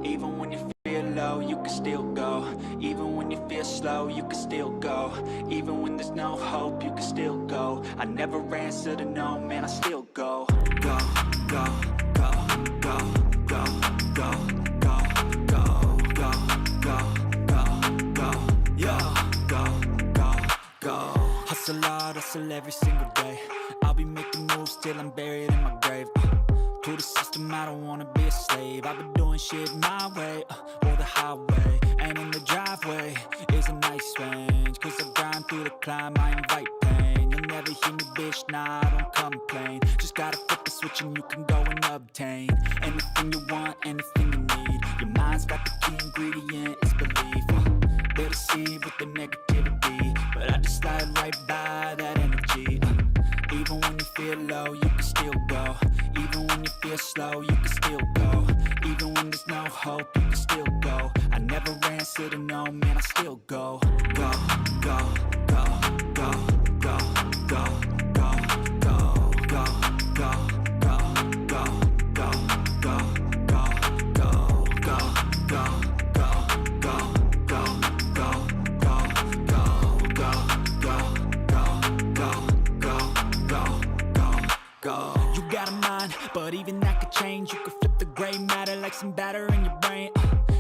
Even when you feel low, you can still go. Even when you feel slow, you can still go. Even when there's no hope, you can still go. I never answer to no, man, I still go. Go, go, go, go, go, go, go, go, go, go, go, go, go, go, go. Hustle hard, hustle every single day. I'll be making moves till I'm buried in my grave. To the system, I don't wanna be a slave. I've been doing shit my way, or the highway. And in the driveway is a nice range. Cause I grind through the climb, I invite pain. You'll never hear me, bitch, nah, I don't complain. Just gotta flip the switch and you can go and obtain anything you want, anything you need. Your mind's got the key ingredient, it's belief. They'll deceive with the negativity, but I just slide right by that energy. Even when you feel low, you can still go. Even when you feel slow, you can still go. Even when there's no hope, you can still go. I never answer to no, man, I still go. Go, go, go, go, go, go, go, go, go, go, go, go, go, go, go, go, go, go, go, go. You got a mind, but even that could change. You could flip the gray matter like some batter in your brain.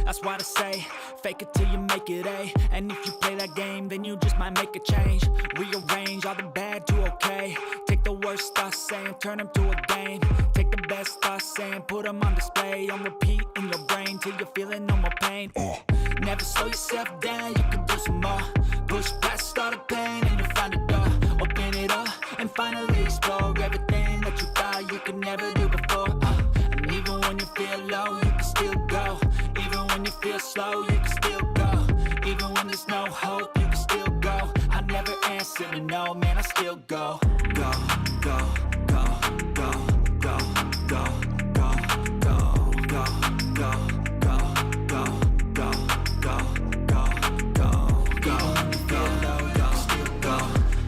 That's why I say, fake it till you make it A. And if you play that game, then you just might make a change. Rearrange all the bad to okay. Take the worst thoughts saying, turn them to a game. Take the best thoughts saying, put them on display. On repeat in your brain till you're feeling no more pain. Never slow yourself down, you can do some more. Push past all the pain and you'll find a door. Open it up and finally explore everything that you thought you could never do before. And even when you feel low, you can still go. Even when you feel slow, you can still go. Even when there's no hope, you can still go. I never answer to no, man, I still go. Go, go, go, go, go, go, go, go, go, go, go, go, go, go, go, go, go. Even when you feel low, you can still go.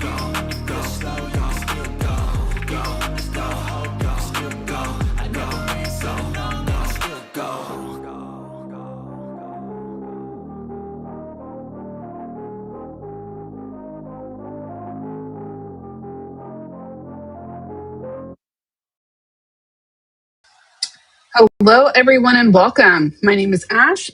Even when you feel slow, you can still go. Even when there's no hope, you can still go. I never answer to no, man, I still go. Hello, everyone, and welcome. My name is Ash,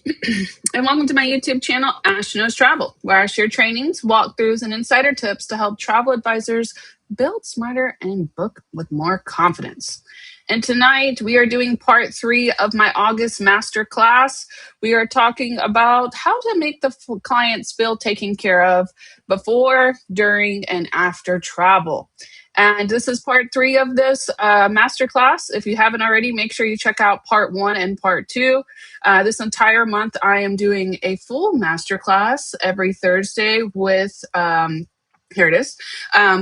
and welcome to my YouTube channel, Ash Knows Travel, where I share trainings, walkthroughs, and insider tips to help travel advisors build smarter and book with more confidence. And tonight, we are doing part 3 of my August Masterclass. We are talking about how to make the clients feel taken care of before, during, and after travel. And this is part 3 of this masterclass. If you haven't already, make sure you check out part 1 and part 2. This entire month, I am doing a full masterclass every Thursday with, here it is,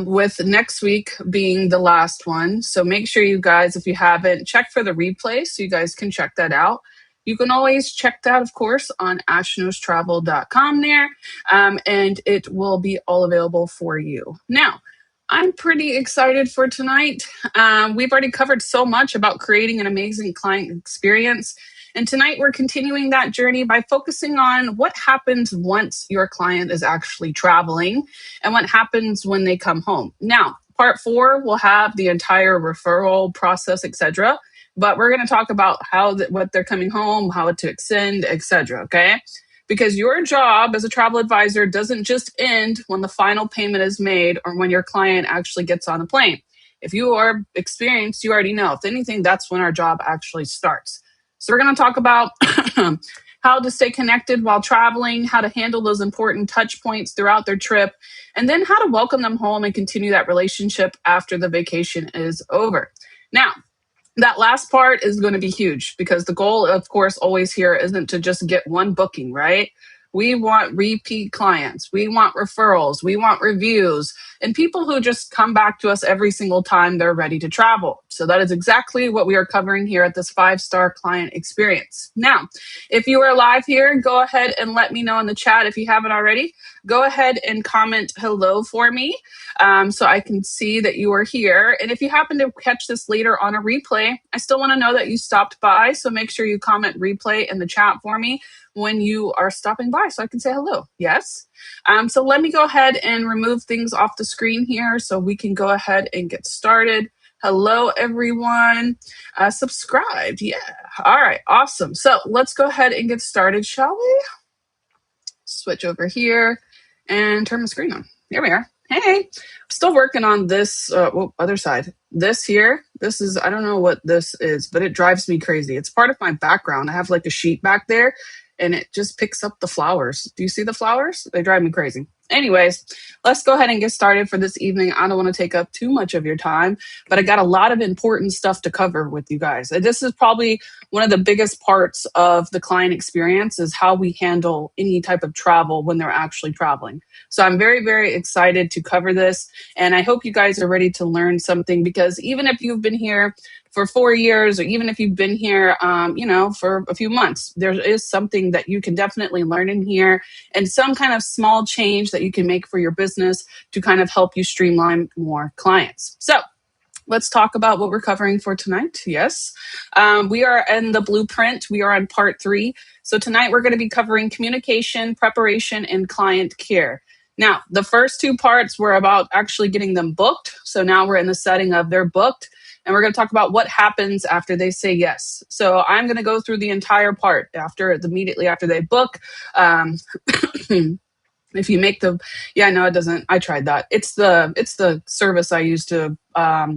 with next week being the last one. So make sure you guys, if you haven't, check for the replay so you guys can check that out. You can always check that, of course, on ashknowstravel.com there, and it will be all available for you. Now, I'm pretty excited for tonight. We've already covered so much about creating an amazing client experience. And tonight we're continuing that journey by focusing on what happens once your client is actually traveling and what happens when they come home. Now, part 4 will have the entire referral process, etc. But we're going to talk about what they're coming home, how to extend, etc. Okay? Because your job as a travel advisor doesn't just end when the final payment is made or when your client actually gets on the plane. If you are experienced, you already know. If anything, that's when our job actually starts. So we're going to talk about how to stay connected while traveling, how to handle those important touch points throughout their trip, and then how to welcome them home and continue that relationship after the vacation is over. Now, that last part is going to be huge because the goal, of course, always here isn't to just get one booking, right? We want repeat clients. We want referrals. We want reviews and people who just come back to us every single time they're ready to travel. So that is exactly what we are covering here at this 5-star client experience. Now, if you are live here, go ahead and let me know in the chat if you haven't already. Go ahead and comment hello for me so I can see that you are here. And if you happen to catch this later on a replay, I still want to know that you stopped by. So make sure you comment replay in the chat for me when you are stopping by so I can say hello. Yes. So let me go ahead and remove things off the screen here so we can go ahead and get started. Hello, everyone. Subscribed. Yeah. All right. Awesome. So let's go ahead and get started, shall we? Switch over here and turn my screen on. Here we are. Hey, I'm still working on this other side. This here, this is, I don't know what this is, but it drives me crazy. It's part of my background. I have like a sheet back there and it just picks up the flowers. Do you see the flowers? They drive me crazy. Anyways, let's go ahead and get started for this evening. I don't want to take up too much of your time, but I got a lot of important stuff to cover with you guys. And this is probably one of the biggest parts of the client experience is how we handle any type of travel when they're actually traveling. So I'm very, very excited to cover this. And I hope you guys are ready to learn something because even if you've been here for 4 years, or even if you've been here, for a few months, there is something that you can definitely learn in here and some kind of small change that you can make for your business to kind of help you streamline more clients. So let's talk about what we're covering for tonight. Yes, we are in the blueprint. We are on part 3. So tonight we're going to be covering communication, preparation, and client care. Now, the first 2 parts were about actually getting them booked. So now we're in the setting of they're booked. And we're going to talk about what happens after they say yes. So I'm going to go through the entire part immediately after they book. If you make it doesn't. I tried that. It's the service I use to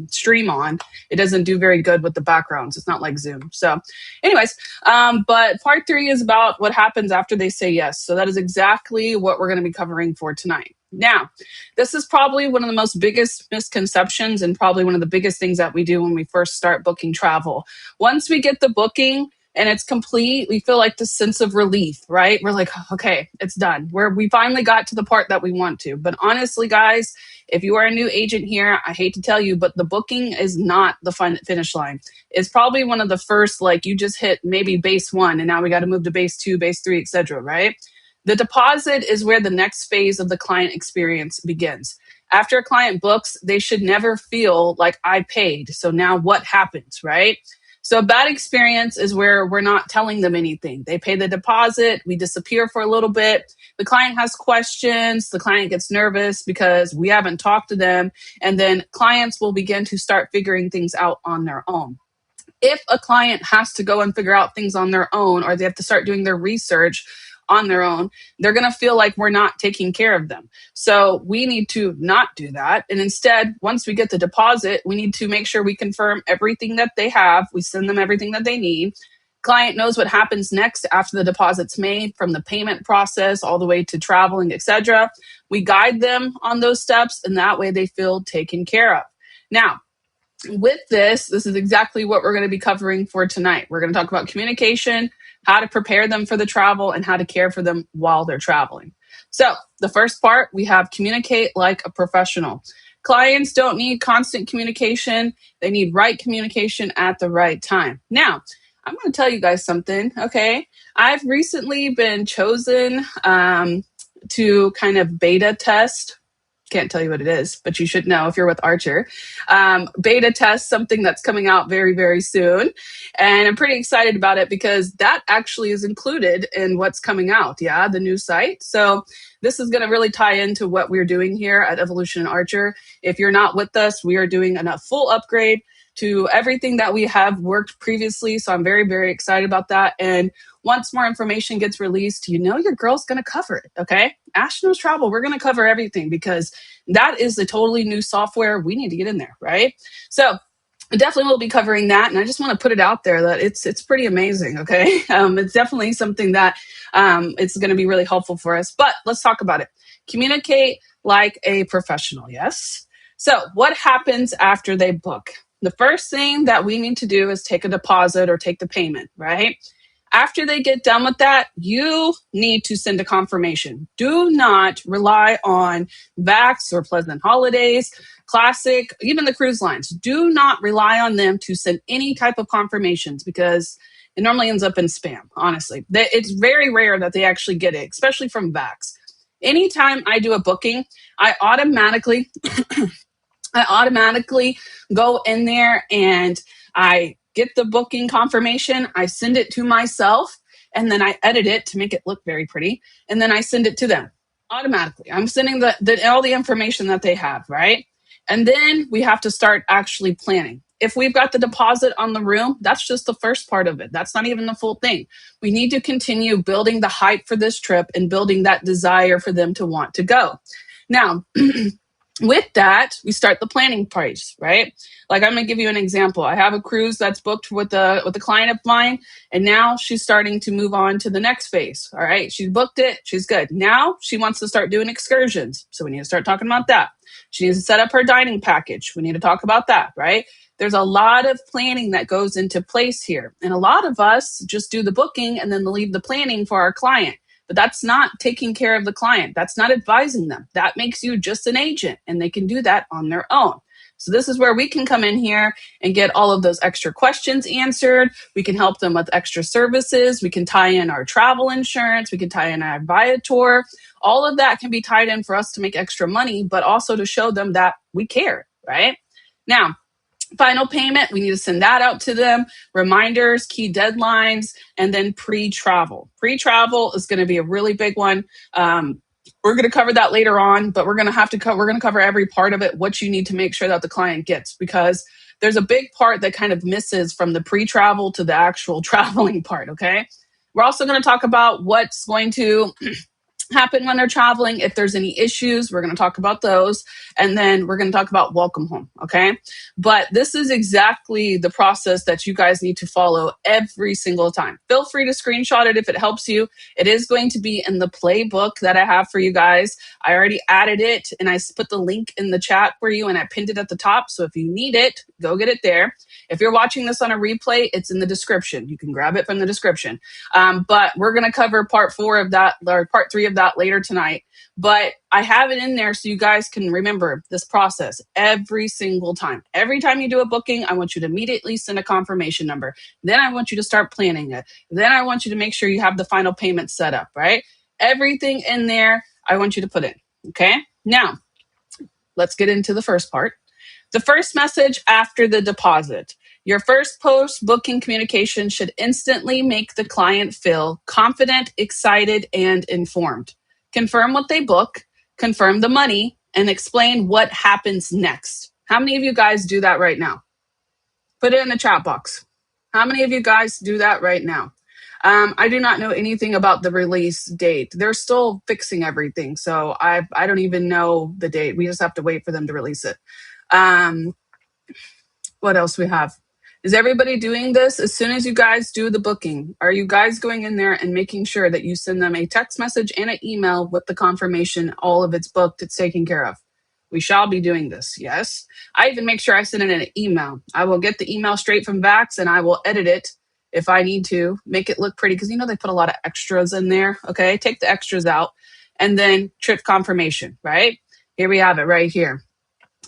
stream on. It doesn't do very good with the backgrounds. It's not like Zoom. So anyways, but part 3 is about what happens after they say yes. So that is exactly what we're going to be covering for tonight. Now, this is probably one of the most biggest misconceptions and probably one of the biggest things that we do when we first start booking travel. Once we get the booking, and it's complete, we feel like this sense of relief, right? We're like, okay, it's done. We finally got to the part that we want to. But honestly, guys, if you are a new agent here, I hate to tell you, but the booking is not the finish line. It's probably one of the first, like you just hit maybe base 1, and now we got to move to base 2, base 3, etc., right? The deposit is where the next phase of the client experience begins. After a client books, they should never feel like I paid. So now what happens, right? So a bad experience is where we're not telling them anything. They pay the deposit, we disappear for a little bit. The client has questions, the client gets nervous because we haven't talked to them, and then clients will begin to start figuring things out on their own. If a client has to go and figure out things on their own, or they have to start doing their research on their own, they're going to feel like we're not taking care of them. So we need to not do that. And instead, once we get the deposit, we need to make sure we confirm everything that they have. We send them everything that they need. Client knows what happens next after the deposit's made, from the payment process all the way to traveling, etc. We guide them on those steps, and that way they feel taken care of. Now, with this is exactly what we're going to be covering for tonight. We're going to talk about communication, how to prepare them for the travel, and how to care for them while they're traveling. So the first part, we have communicate like a professional. Clients don't need constant communication. They need right communication at the right time. Now, I'm going to tell you guys something, okay? I've recently been chosen to kind of beta test. Can't tell you what it is, but you should know if you're with Archer. Beta test something that's coming out very, very soon. And I'm pretty excited about it because that actually is included in what's coming out. Yeah, the new site. So this is going to really tie into what we're doing here at Evolution and Archer. If you're not with us, we are doing a full upgrade to everything that we have worked previously. So I'm very, very excited about that. And once more information gets released, your girl's going to cover it, okay? Ash Knows Travel, we're going to cover everything because that is a totally new software. We need to get in there, right? So I definitely will be covering that. And I just want to put it out there that it's pretty amazing, okay? It's definitely something that it's going to be really helpful for us. But let's talk about it. Communicate like a professional, yes? So what happens after they book? The first thing that we need to do is take a deposit or take the payment, right? After they get done with that, you need to send a confirmation. Do not rely on Vax or Pleasant Holidays, Classic, even the cruise lines. Do not rely on them to send any type of confirmations because it normally ends up in spam, honestly. It's very rare that they actually get it, especially from Vax. Anytime I do a booking, I automatically I automatically go in there and I get the booking confirmation. I send it to myself and then I edit it to make it look very pretty. And then I send it to them automatically. I'm sending all the information that they have, right? And then we have to start actually planning. If we've got the deposit on the room, that's just the first part of it. That's not even the full thing. We need to continue building the hype for this trip and building that desire for them to want to go. Now, with that, we start the planning price, right? Like I'm gonna give you an example. I have a cruise that's booked with a client of mine, and now she's starting to move on to the next phase. All right, she's booked it, she's good. Now she wants to start doing excursions, so we need to start talking about that. She needs to set up her dining package. We need to talk about that, right? There's a lot of planning that goes into place here, and a lot of us just do the booking and then leave the planning for our client. But that's not taking care of the client. That's not advising them. That makes you just an agent, and they can do that on their own. So this is where we can come in here and get all of those extra questions answered. We can help them with extra services. We can tie in our travel insurance. We can tie in our Viator. All of that can be tied in for us to make extra money, but also to show them that we care, right? Now, final payment, we need to send that out to them, reminders, key deadlines, and then pre-travel. Pre-travel is going to be a really big one. We're going to cover that later on, but we're going to cover every part of it, what you need to make sure that the client gets, because there's a big part that kind of misses from the pre-travel to the actual traveling part, okay? We're also going to talk about what's going to happen when they're traveling. If there's any issues, we're going to talk about those. And then we're going to talk about welcome home. Okay. But this is exactly the process that you guys need to follow every single time. Feel free to screenshot it if it helps you. It is going to be in the playbook that I have for you guys. I already added it and I put the link in the chat for you and I pinned it at the top. So if you need it, go get it there. If you're watching this on a replay, it's in the description. You can grab it from the description. But we're going to cover part 4 of that, or part 3 of that later tonight. But I have it in there so you guys can remember this process every single time. Every time you do a booking, I want you to immediately send a confirmation number. Then I want you to start planning it. Then I want you to make sure you have the final payment set up, right? Everything in there, I want you to put in. Okay. Now, let's get into the first part. The first message after the deposit. Your first post booking communication should instantly make the client feel confident, excited, and informed. Confirm what they book, confirm the money, and explain what happens next. How many of you guys do that right now? Put it in the chat box. How many of you guys do that right now? I do not know anything about the release date. They're still fixing everything, so I don't even know the date. We just have to wait for them to release it. What else we have? Is everybody doing this as soon as you guys do the booking? Are you guys going in there and making sure that you send them a text message and an email with the confirmation all of it's booked, it's taken care of? We shall be doing this, yes. I even make sure I send it in an email. I will get the email straight from Vax and I will edit it if I need to, make it look pretty, because they put a lot of extras in there, okay? Take the extras out and then trip confirmation, right? Here we have it right here.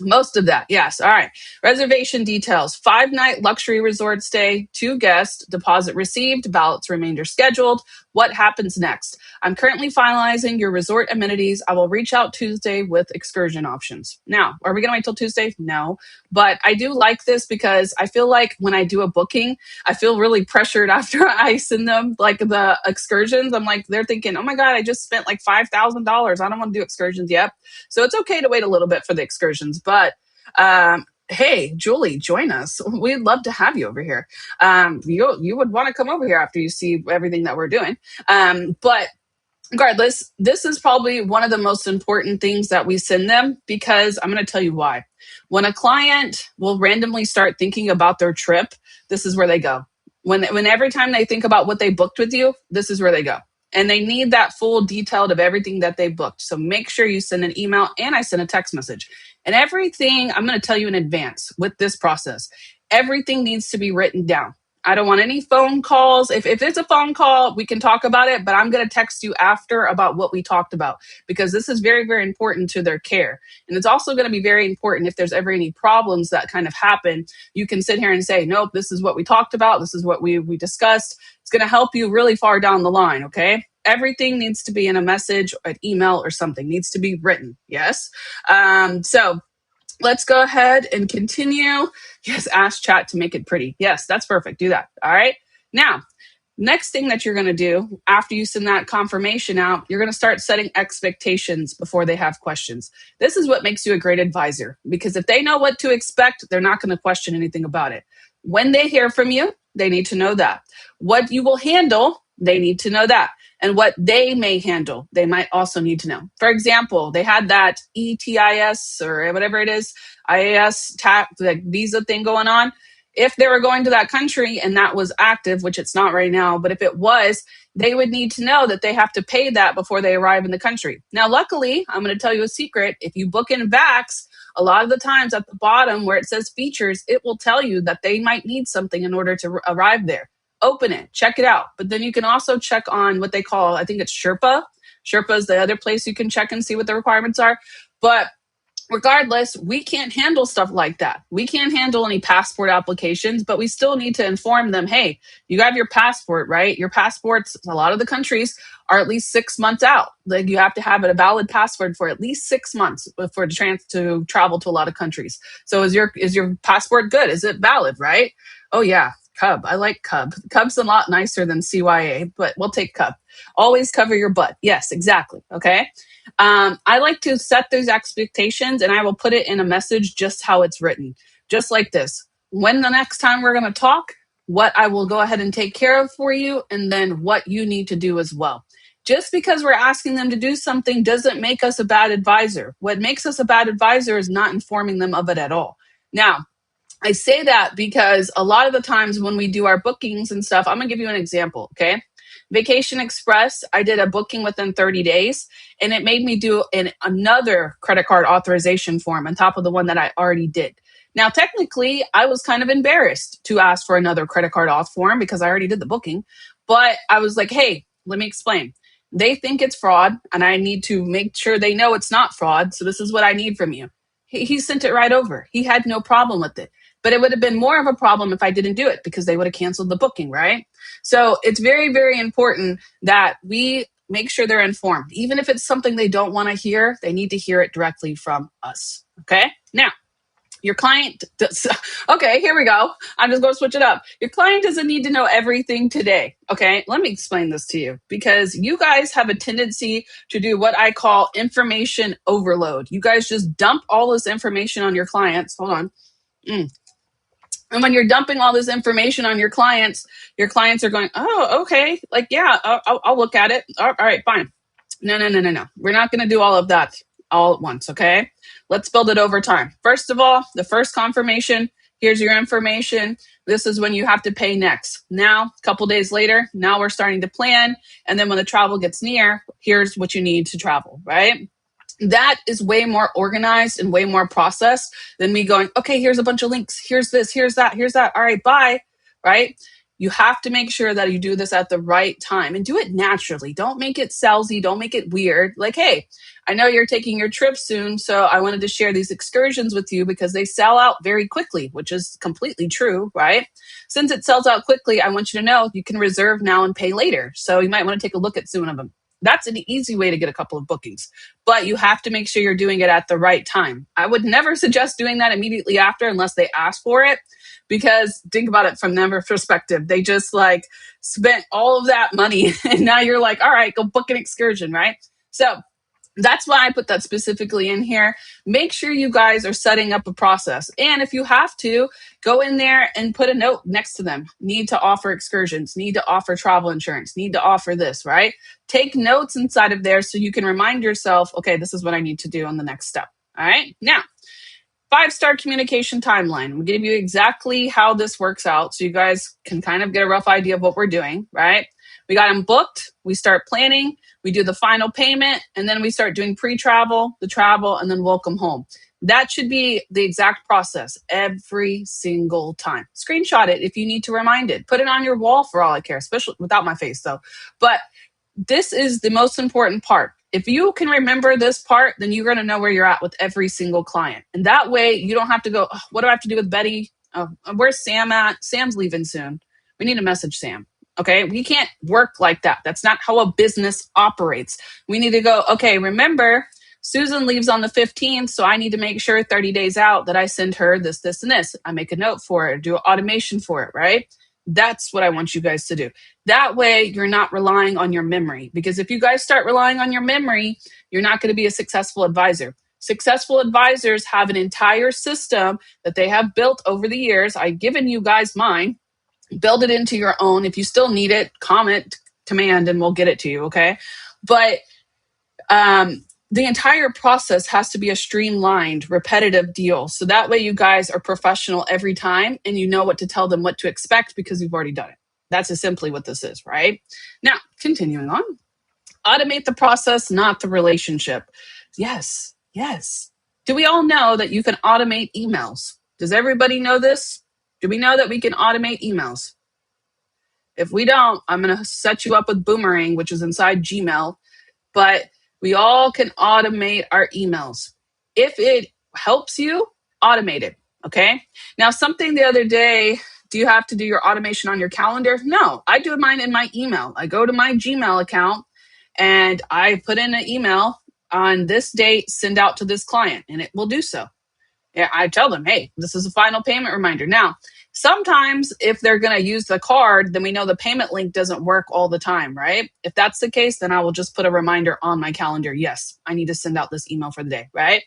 Most of that, yes. All right. Reservation details. 5-night luxury resort stay, 2 guests, deposit received, ballots remainder scheduled. What happens next? I'm currently finalizing your resort amenities. I will reach out Tuesday with excursion options. Now, are we going to wait till Tuesday? No. But I do like this because I feel like when I do a booking, I feel really pressured after I send them like the excursions. I'm like, they're thinking, oh my God, I just spent like $5,000. I don't want to do excursions yet. So it's okay to wait a little bit for the excursions. But hey, Julie, join us. We'd love to have you over here. You would want to come over here after you see everything that we're doing. But regardless, this is probably one of the most important things that we send them, because I'm going to tell you why. When a client will randomly start thinking about their trip, this is where they go. When every time they think about what they booked with you, this is where they go. And they need that full detailed of everything that they booked. So make sure you send an email and I send a text message. And everything, I'm going to tell you in advance with this process, everything needs to be written down. I don't want any phone calls. If it's a phone call, we can talk about it, but I'm going to text you after about what we talked about because this is very, very important to their care. And it's also going to be very important if there's ever any problems that kind of happen. You can sit here and say, nope, this is what we talked about. This is what we discussed. It's going to help you really far down the line. Okay. Everything needs to be in a message, an email, or something needs to be written. Yes. So let's go ahead and continue. Yes, ask chat to make it pretty. Yes, that's perfect. Do that. All right. Now, next thing that you're going to do after you send that confirmation out, you're going to start setting expectations before they have questions. This is what makes you a great advisor because if they know what to expect, they're not going to question anything about it. When they hear from you, they need to know that. What you will handle, they need to know that. And what they may handle, they might also need to know. For example, they had that ETIS or whatever it is, IAS tax, like visa thing going on. If they were going to that country and that was active, which it's not right now, but if it was, they would need to know that they have to pay that before they arrive in the country. Now, luckily, I'm going to tell you a secret. If you book in VAX, a lot of the times at the bottom where it says features, it will tell you that they might need something in order to arrive there. Open it, check it out. But then you can also check on what they call, I think it's Sherpa. Sherpa is the other place you can check and see what the requirements are. But regardless, we can't handle stuff like that. We can't handle any passport applications, but we still need to inform them, hey, you have your passport, right? Your passports, a lot of the countries are at least 6 months out. Like you have to have a valid passport for at least 6 months for to travel to a lot of countries. So is your passport good? Is it valid, right? Oh yeah. Cub. I like Cub. Cub's a lot nicer than CYA, but we'll take Cub. Always cover your butt. Yes, exactly. Okay. I like to set those expectations and I will put it in a message just how it's written. Just like this. When the next time we're going to talk, what I will go ahead and take care of for you, and then what you need to do as well. Just because we're asking them to do something doesn't make us a bad advisor. What makes us a bad advisor is not informing them of it at all. Now, I say that because a lot of the times when we do our bookings and stuff, I'm going to give you an example, okay? Vacation Express, I did a booking within 30 days, and it made me do another credit card authorization form on top of the one that I already did. Now, technically, I was kind of embarrassed to ask for another credit card auth form because I already did the booking, but I was like, hey, let me explain. They think it's fraud, and I need to make sure they know it's not fraud, so this is what I need from you. He sent it right over. He had no problem with it. But it would have been more of a problem if I didn't do it because they would have canceled the booking, right? So it's very, very important that we make sure they're informed. Even if it's something they don't want to hear, they need to hear it directly from us. Okay? Now, your client does, okay, here we go. I'm just going to switch it up. Your client doesn't need to know everything today. Okay, let me explain this to you because you guys have a tendency to do what I call information overload. You guys just dump all this information on your clients. Hold on. And when you're dumping all this information on your clients are going, oh, okay. Like, yeah, I'll look at it. All right, fine. No. We're not going to do all of that all at once, okay? Let's build it over time. First of all, the first confirmation, here's your information. This is when you have to pay next. Now, a couple days later, now we're starting to plan. And then when the travel gets near, here's what you need to travel, right? That is way more organized and way more processed than me going, okay, here's a bunch of links. Here's this, here's that, here's that. All right, bye. Right? You have to make sure that you do this at the right time and do it naturally. Don't make it salesy. Don't make it weird. Like, hey, I know you're taking your trip soon, so I wanted to share these excursions with you because they sell out very quickly, which is completely true, right? Since it sells out quickly, I want you to know you can reserve now and pay later. So you might want to take a look at some of them. That's an easy way to get a couple of bookings, but you have to make sure you're doing it at the right time. I would never suggest doing that immediately after unless they ask for it, because think about it from their perspective. They just like spent all of that money and now you're like, all right, go book an excursion, right? So that's why I put that specifically in here. Make sure you guys are setting up a process. And if you have to, go in there and put a note next to them. Need to offer excursions, need to offer travel insurance, need to offer this, right? Take notes inside of there so you can remind yourself, okay, this is what I need to do on the next step. All right. Now, 5-star communication timeline. We'll give you exactly how this works out so you guys can kind of get a rough idea of what we're doing, right? We got them booked. We start planning. We do the final payment, and then we start doing pre-travel, the travel, and then welcome home. That should be the exact process every single time. Screenshot it if you need to remind it. Put it on your wall for all I care, especially without my face though. But this is the most important part. If you can remember this part, then you're going to know where you're at with every single client. And that way you don't have to go, oh, what do I have to do with Betty? Oh, where's Sam at? Sam's leaving soon. We need to message Sam. Okay. We can't work like that. That's not how a business operates. We need to go, okay, remember, Susan leaves on the 15th. So I need to make sure 30 days out that I send her this, this, and this. I make a note for it, do automation for it, right? That's what I want you guys to do. That way, you're not relying on your memory. Because if you guys start relying on your memory, you're not going to be a successful advisor. Successful advisors have an entire system that they have built over the years. I've given you guys mine. Build it into your own. If you still need it, comment, command, and we'll get it to you, okay? But the entire process has to be a streamlined, repetitive deal. So that way you guys are professional every time and you know what to tell them, what to expect because you've already done it. That's just simply what this is, right? Now, continuing on. Automate the process, not the relationship. Yes, yes. Do we all know that you can automate emails? Does everybody know this? Do we know that we can automate emails? If we don't, I'm going to set you up with Boomerang, which is inside Gmail. But we all can automate our emails. If it helps you, automate it, okay? Now, something the other day, do you have to do your automation on your calendar? No, I do mine in my email. I go to my Gmail account and I put in an email on this date, send out to this client, and it will do so. Yeah, I tell them, hey, this is a final payment reminder. Now, sometimes if they're going to use the card, then we know the payment link doesn't work all the time, right? If that's the case, then I will just put a reminder on my calendar. Yes, I need to send out this email for the day, right?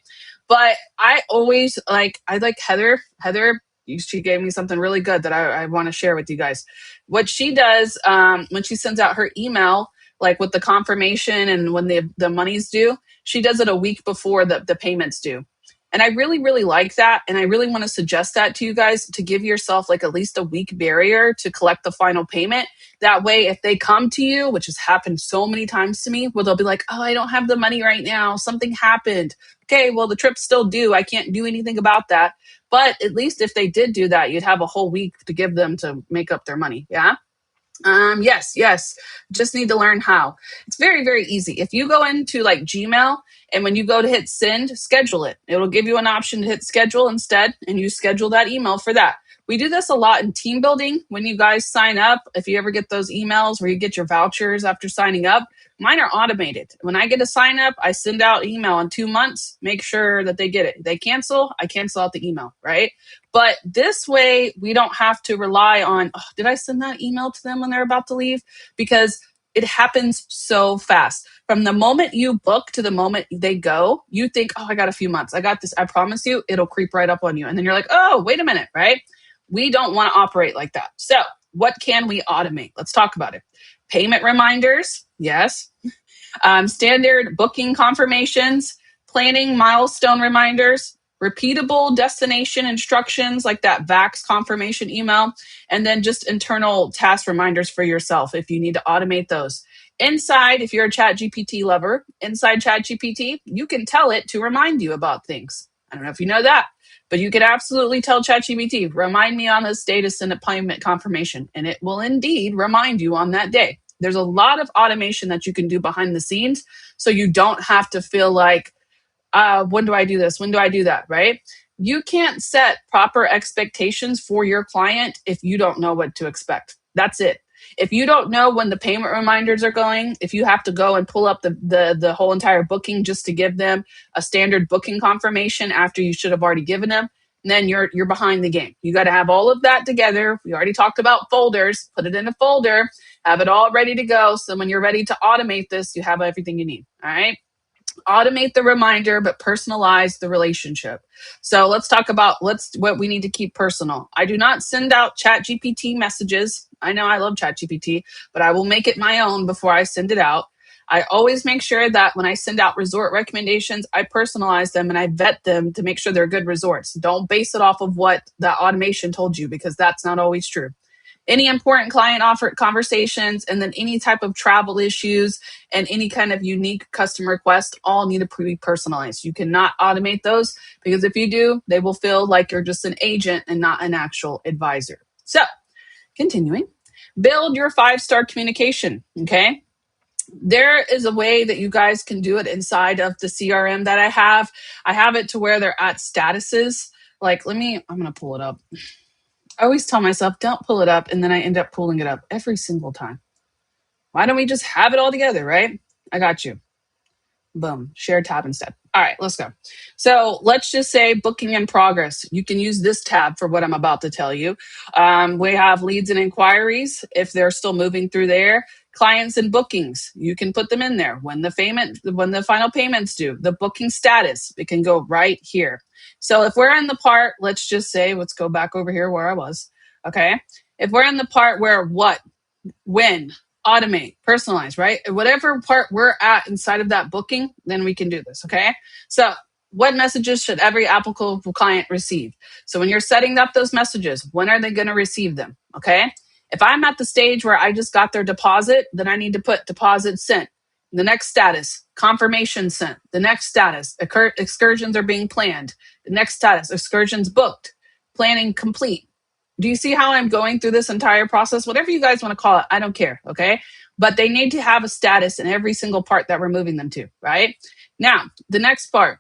But I always I like Heather. Heather, she gave me something really good that I want to share with you guys. What she does when she sends out her email, like with the confirmation and when the money's due, she does it a week before the payments due. And I really, really like that. And I really want to suggest that to you guys to give yourself like at least a week barrier to collect the final payment. That way, if they come to you, which has happened so many times to me, where they'll be like, oh, I don't have the money right now. Something happened. Okay, well, the trip's still due. I can't do anything about that. But at least if they did do that, you'd have a whole week to give them to make up their money. Yeah. Yes. Just need to learn how. It's very, very easy. If you go into like Gmail and when you go to hit send, schedule it. It'll give you an option to hit schedule instead, and you schedule that email for that. We do this a lot in team building when you guys sign up. If you ever get those emails where you get your vouchers after signing up, mine are automated. When I get a sign up, I send out email in 2 months, make sure that they get it. They cancel, I cancel out the email, right? But this way, we don't have to rely on, oh, did I send that email to them when they're about to leave? Because it happens so fast. From the moment you book to the moment they go, you think, oh, I got a few months. I got this. I promise you, it'll creep right up on you. And then you're like, oh, wait a minute, right? We don't want to operate like that. So what can we automate? Let's talk about it. Payment reminders. Yes. Standard booking confirmations, planning milestone reminders, repeatable destination instructions like that VAX confirmation email, and then just internal task reminders for yourself if you need to automate those. Inside, if you're a ChatGPT lover, inside ChatGPT, you can tell it to remind you about things. I don't know if you know that, but you can absolutely tell ChatGPT, remind me on this day to send a payment confirmation, and it will indeed remind you on that day. There's a lot of automation that you can do behind the scenes, so you don't have to feel like, when do I do this? When do I do that? Right? You can't set proper expectations for your client if you don't know what to expect. That's it. If you don't know when the payment reminders are going, if you have to go and pull up the whole entire booking just to give them a standard booking confirmation after you should have already given them, then you're behind the game. You got to have all of that together. We already talked about folders. Put it in a folder. Have it all ready to go. So when you're ready to automate this, you have everything you need. All right. Automate the reminder, but personalize the relationship. So let's talk about what we need to keep personal. I do not send out ChatGPT messages. I know I love ChatGPT, but I will make it my own before I send it out. I always make sure that when I send out resort recommendations, I personalize them and I vet them to make sure they're good resorts. Don't base it off of what the automation told you, because that's not always true. Any important client offer conversations, and then any type of travel issues and any kind of unique customer request all need to be personalized. You cannot automate those because if you do, they will feel like you're just an agent and not an actual advisor. So, continuing, build your 5-star communication. Okay. There is a way that you guys can do it inside of the CRM that I have. I have it to where they're at statuses. Like, I'm going to pull it up. I always tell myself, don't pull it up. And then I end up pulling it up every single time. Why don't we just have it all together, right? I got you. Boom, share tab instead. All right, let's go. So let's just say booking in progress. You can use this tab for what I'm about to tell you. We have leads and inquiries if they're still moving through there. Clients and bookings, you can put them in there. When the final payments due, the booking status, it can go right here. So if we're in the part, let's just say, let's go back over here where I was. Okay. If we're in the part where what, when, automate, personalize, right? Whatever part we're at inside of that booking, then we can do this, okay? So what messages should every applicable client receive? So when you're setting up those messages, when are they going to receive them, okay? If I'm at the stage where I just got their deposit, then I need to put deposit sent. The next status, confirmation sent. The next status, excursions are being planned. The next status, excursions booked. Planning complete. Do you see how I'm going through this entire process? Whatever you guys want to call it, I don't care, okay? But they need to have a status in every single part that we're moving them to, right? Now, the next part,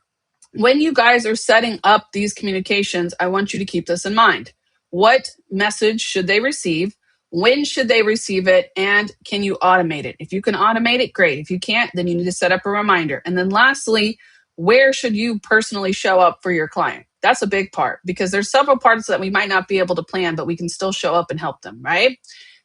when you guys are setting up these communications, I want you to keep this in mind. What message should they receive? When should they receive it? And can you automate it? If you can automate it, great. If you can't, then you need to set up a reminder. And then lastly, where should you personally show up for your client? That's a big part because there's several parts that we might not be able to plan, but we can still show up and help them, right?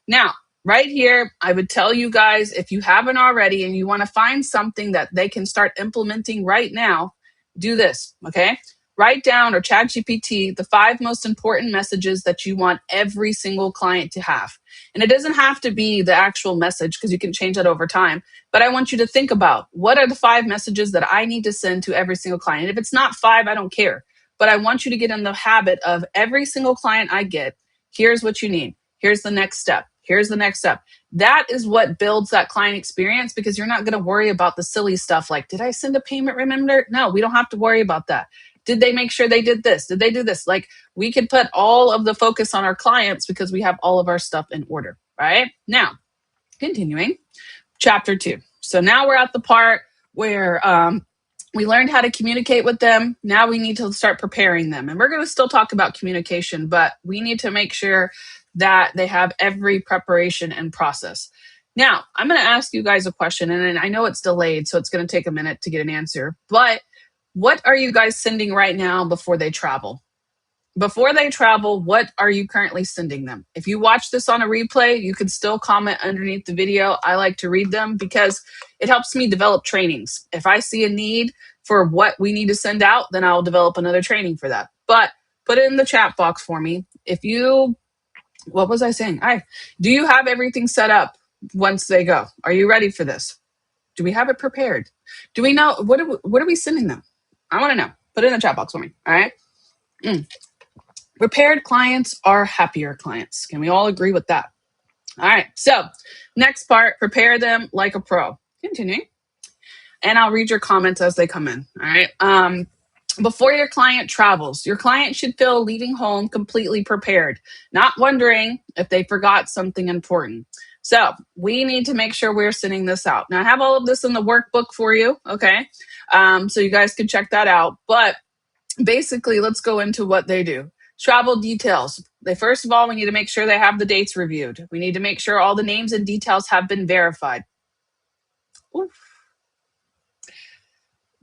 Now, right here, I would tell you guys, if you haven't already and you want to find something that they can start implementing right now, do this, okay? Write down or chat GPT the 5 most important messages that you want every single client to have. And it doesn't have to be the actual message because you can change that over time. But I want you to think about what are the 5 messages that I need to send to every single client. If it's not 5, I don't care. But I want you to get in the habit of every single client I get, here's what you need. Here's the next step. Here's the next step. That is what builds that client experience because you're not going to worry about the silly stuff like, did I send a payment reminder? No, we don't have to worry about that. Did they make sure they did this? Did they do this? Like we can put all of the focus on our clients because we have all of our stuff in order, right? Now, continuing, chapter 2. So now we're at the part where we learned how to communicate with them. Now we need to start preparing them. And we're going to still talk about communication, but we need to make sure that they have every preparation and process. Now, I'm going to ask you guys a question, and I know it's delayed, so it's going to take a minute to get an answer. But what are you guys sending right now before they travel? Before they travel, what are you currently sending them? If you watch this on a replay, you can still comment underneath the video. I like to read them because it helps me develop trainings. If I see a need for what we need to send out, then I'll develop another training for that. But put it in the chat box for me. What was I saying? Do you have everything set up once they go? Are you ready for this? Do we have it prepared? Do we know, what are we sending them? I want to know. Put it in the chat box for me, all right? Prepared clients are happier clients. Can we all agree with that? All right. So next part, prepare them like a pro. Continuing. And I'll read your comments as they come in. All right. Before your client travels, your client should feel leaving home completely prepared, not wondering if they forgot something important. So we need to make sure we're sending this out. Now I have all of this in the workbook for you. Okay. So you guys can check that out. But basically, let's go into what they do. Travel details. First of all, we need to make sure they have the dates reviewed. We need to make sure all the names and details have been verified. Oof.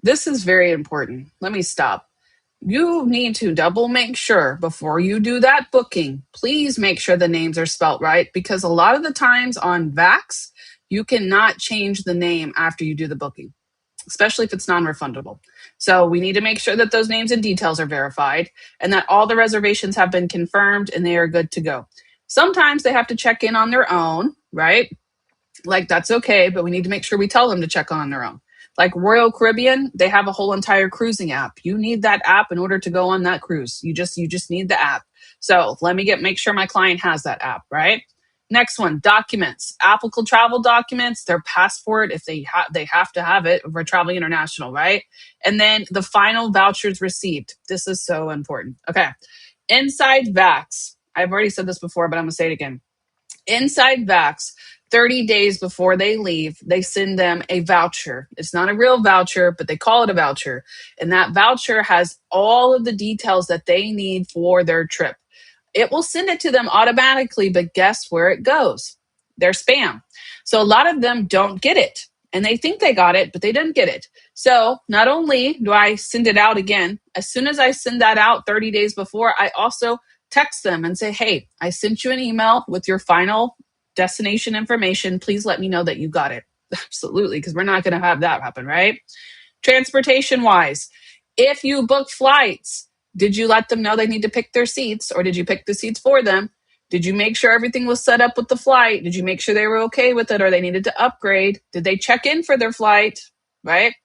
This is very important. Let me stop. You need to double make sure before you do that booking. Please make sure the names are spelt right because a lot of the times on Vax, you cannot change the name after you do the booking, especially if it's non-refundable. So we need to make sure that those names and details are verified and that all the reservations have been confirmed and they are good to go. Sometimes they have to check in on their own, right? Like that's okay, but we need to make sure we tell them to check on their own. Like Royal Caribbean, they have a whole entire cruising app. You need that app in order to go on that cruise. You just need the app. So let me make sure my client has that app, right? Next one, documents, applicable travel documents, their passport, if they have to have it if we're traveling international, right? And then the final vouchers received. This is so important. Okay. Inside Vax. I've already said this before, but I'm going to say it again. Inside Vax, 30 days before they leave, they send them a voucher. It's not a real voucher, but they call it a voucher. And that voucher has all of the details that they need for their trip. It will send it to them automatically, but guess where it goes? Their spam. So a lot of them don't get it and they think they got it, but they didn't get it. So not only do I send it out again, as soon as I send that out 30 days before, I also text them and say, hey, I sent you an email with your final destination information. Please let me know that you got it. Absolutely, because we're not going to have that happen, right? Transportation wise, if you book flights, did you let them know they need to pick their seats or did you pick the seats for them? Did you make sure everything was set up with the flight? Did you make sure they were okay with it or they needed to upgrade? Did they check in for their flight? Right?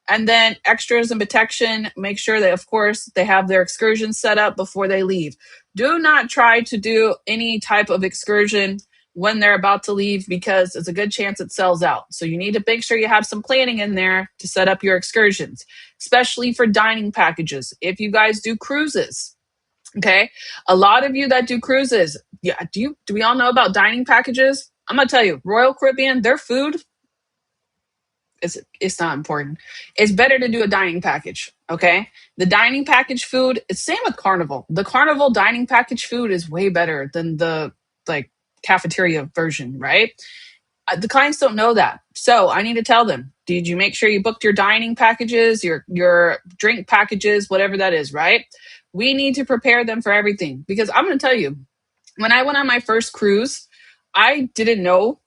And then extras and protection, make sure that, of course, they have their excursion set up before they leave. Do not try to do any type of excursion when they're about to leave because it's a good chance it sells out. So you need to make sure you have some planning in there to set up your excursions, especially for dining packages. If you guys do cruises, okay, a lot of you that do cruises, yeah, do we all know about dining packages? I'm gonna tell you, Royal Caribbean, their food, it's not important. It's better to do a dining package. Okay. The dining package food, it's same with Carnival. The Carnival dining package food is way better than the like cafeteria version, right? The clients don't know that. So I need to tell them, did you make sure you booked your dining packages, your drink packages, whatever that is, right? We need to prepare them for everything because I'm going to tell you, when I went on my first cruise, I didn't know.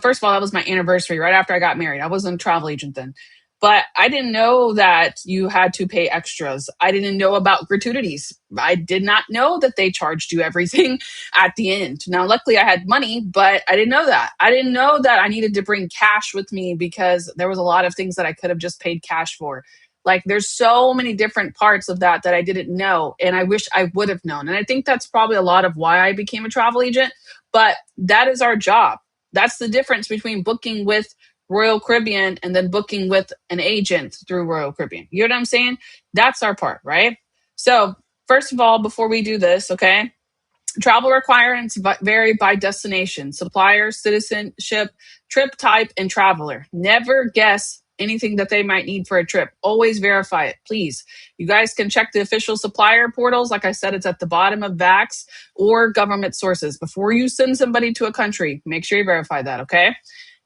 First of all, that was my anniversary right after I got married. I wasn't a travel agent then. But I didn't know that you had to pay extras. I didn't know about gratuities. I did not know that they charged you everything at the end. Now, luckily, I had money, but I didn't know that. I didn't know that I needed to bring cash with me because there was a lot of things that I could have just paid cash for. Like there's so many different parts of that I didn't know. And I wish I would have known. And I think that's probably a lot of why I became a travel agent. But that is our job. That's the difference between booking with Royal Caribbean and then booking with an agent through Royal Caribbean. You know what I'm saying? That's our part, right? So, first of all, before we do this, okay, travel requirements vary by destination, supplier, citizenship, trip type, and traveler. Never guess anything that they might need for a trip. Always verify it, please. You guys can check the official supplier portals. Like I said, it's at the bottom of VAX or government sources. Before you send somebody to a country, make sure you verify that, okay?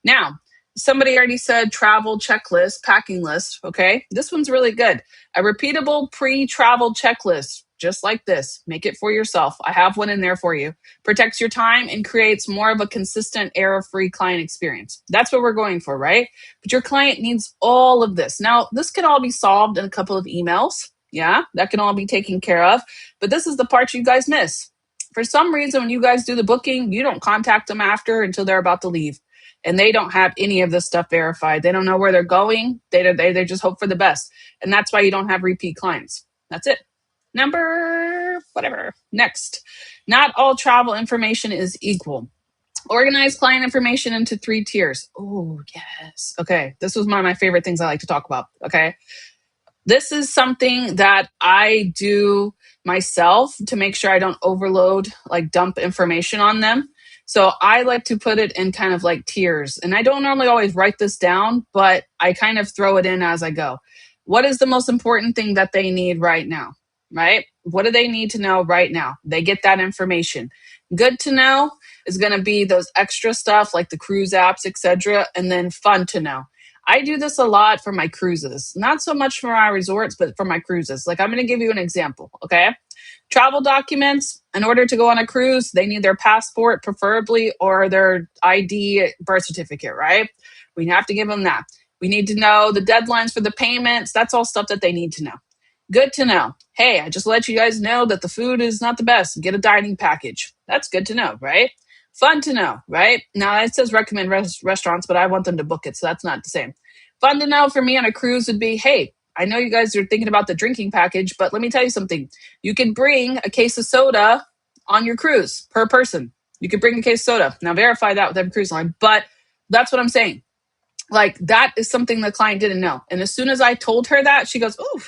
Now, somebody already said travel checklist, packing list, okay? This one's really good. A repeatable pre-travel checklist, just like this. Make it for yourself. I have one in there for you. Protects your time and creates more of a consistent, error-free client experience. That's what we're going for, right? But your client needs all of this. Now, this can all be solved in a couple of emails. Yeah, that can all be taken care of. But this is the part you guys miss. For some reason, when you guys do the booking, you don't contact them after until they're about to leave. And they don't have any of this stuff verified. They don't know where they're going. They just hope for the best. And that's why you don't have repeat clients. That's it. Number whatever. Next, not all travel information is equal. Organize client information into 3 tiers. Oh, yes. Okay. This was one of my favorite things I like to talk about. Okay. This is something that I do myself to make sure I don't overload, like dump information on them. So I like to put it in kind of like tiers. And I don't normally always write this down, but I kind of throw it in as I go. What is the most important thing that they need right now? Right? What do they need to know right now? They get that information. Good to know is going to be those extra stuff like the cruise apps, etc., and then fun to know. I do this a lot for my cruises, not so much for my resorts, but for my cruises. Like I'm going to give you an example, okay? Travel documents, in order to go on a cruise, they need their passport, preferably, or their ID birth certificate, right? We have to give them that. We need to know the deadlines for the payments. That's all stuff that they need to know. Good to know. Hey, I just let you guys know that the food is not the best. Get a dining package. That's good to know, right? Fun to know, right? Now it says recommend restaurants, but I want them to book it, so that's not the same. Fun to know for me on a cruise would be, hey, I know you guys are thinking about the drinking package, but let me tell you something. You can bring a case of soda on your cruise per person. You could bring a case of soda. Now verify that with every cruise line, but that's what I'm saying. Like that is something the client didn't know. And as soon as I told her that, she goes, "Ooh,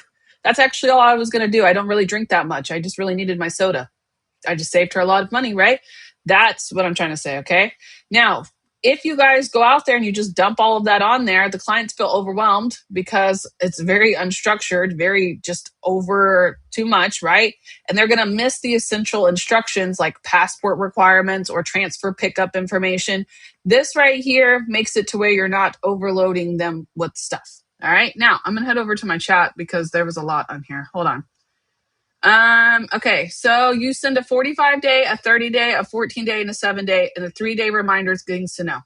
that's actually all I was going to do. I don't really drink that much. I just really needed my soda." I just saved her a lot of money, right? That's what I'm trying to say, okay? Now, if you guys go out there and you just dump all of that on there, the clients feel overwhelmed because it's very unstructured, very just over too much, right? And they're going to miss the essential instructions like passport requirements or transfer pickup information. This right here makes it to where you're not overloading them with stuff. All right. Now, I'm going to head over to my chat because there was a lot on here. Hold on. Okay, so you send a 45-day, a 30-day, a 14-day, and a 7-day, and a 3-day reminders things to know.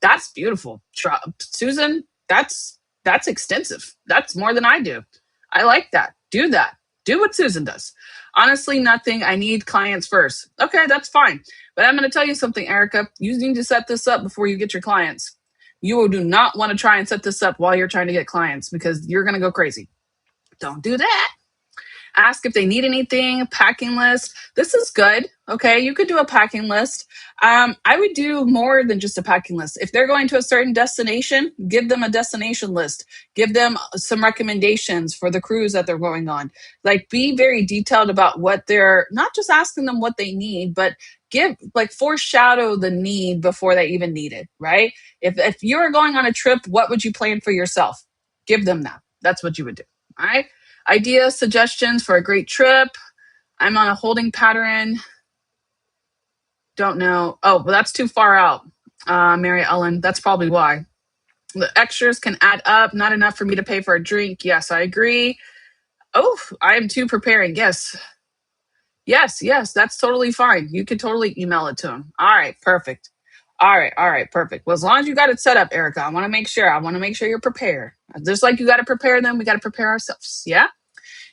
That's beautiful. Susan, that's extensive. That's more than I do. I like that. Do that. Do what Susan does. Honestly, nothing. I need clients first. Okay, that's fine. But I'm going to tell you something, Erica. You need to set this up before you get your clients. You do not want to try and set this up while you're trying to get clients because you're going to go crazy. Don't do that. Ask if they need anything, packing list. This is good. Okay, you could do a packing list. I would do more than just a packing list. If they're going to a certain destination, give them a destination list. Give them some recommendations for the cruise that they're going on. Like, be very detailed about what they're not just asking them what they need, but foreshadow the need before they even need it, right? If you are going on a trip, what would you plan for yourself? Give them that. That's what you would do. All right. Ideas, suggestions for a great trip. I'm on a holding pattern. Don't know. Oh, well, that's too far out, Mary Ellen. That's probably why. The extras can add up. Not enough for me to pay for a drink. Yes, I agree. Oh, I am too preparing. Yes. Yes, that's totally fine. You can totally email it to them. All right, perfect. All right, perfect. Well, as long as you got it set up, Erica, I want to make sure you're prepared. Just like you got to prepare them, we got to prepare ourselves. Yeah?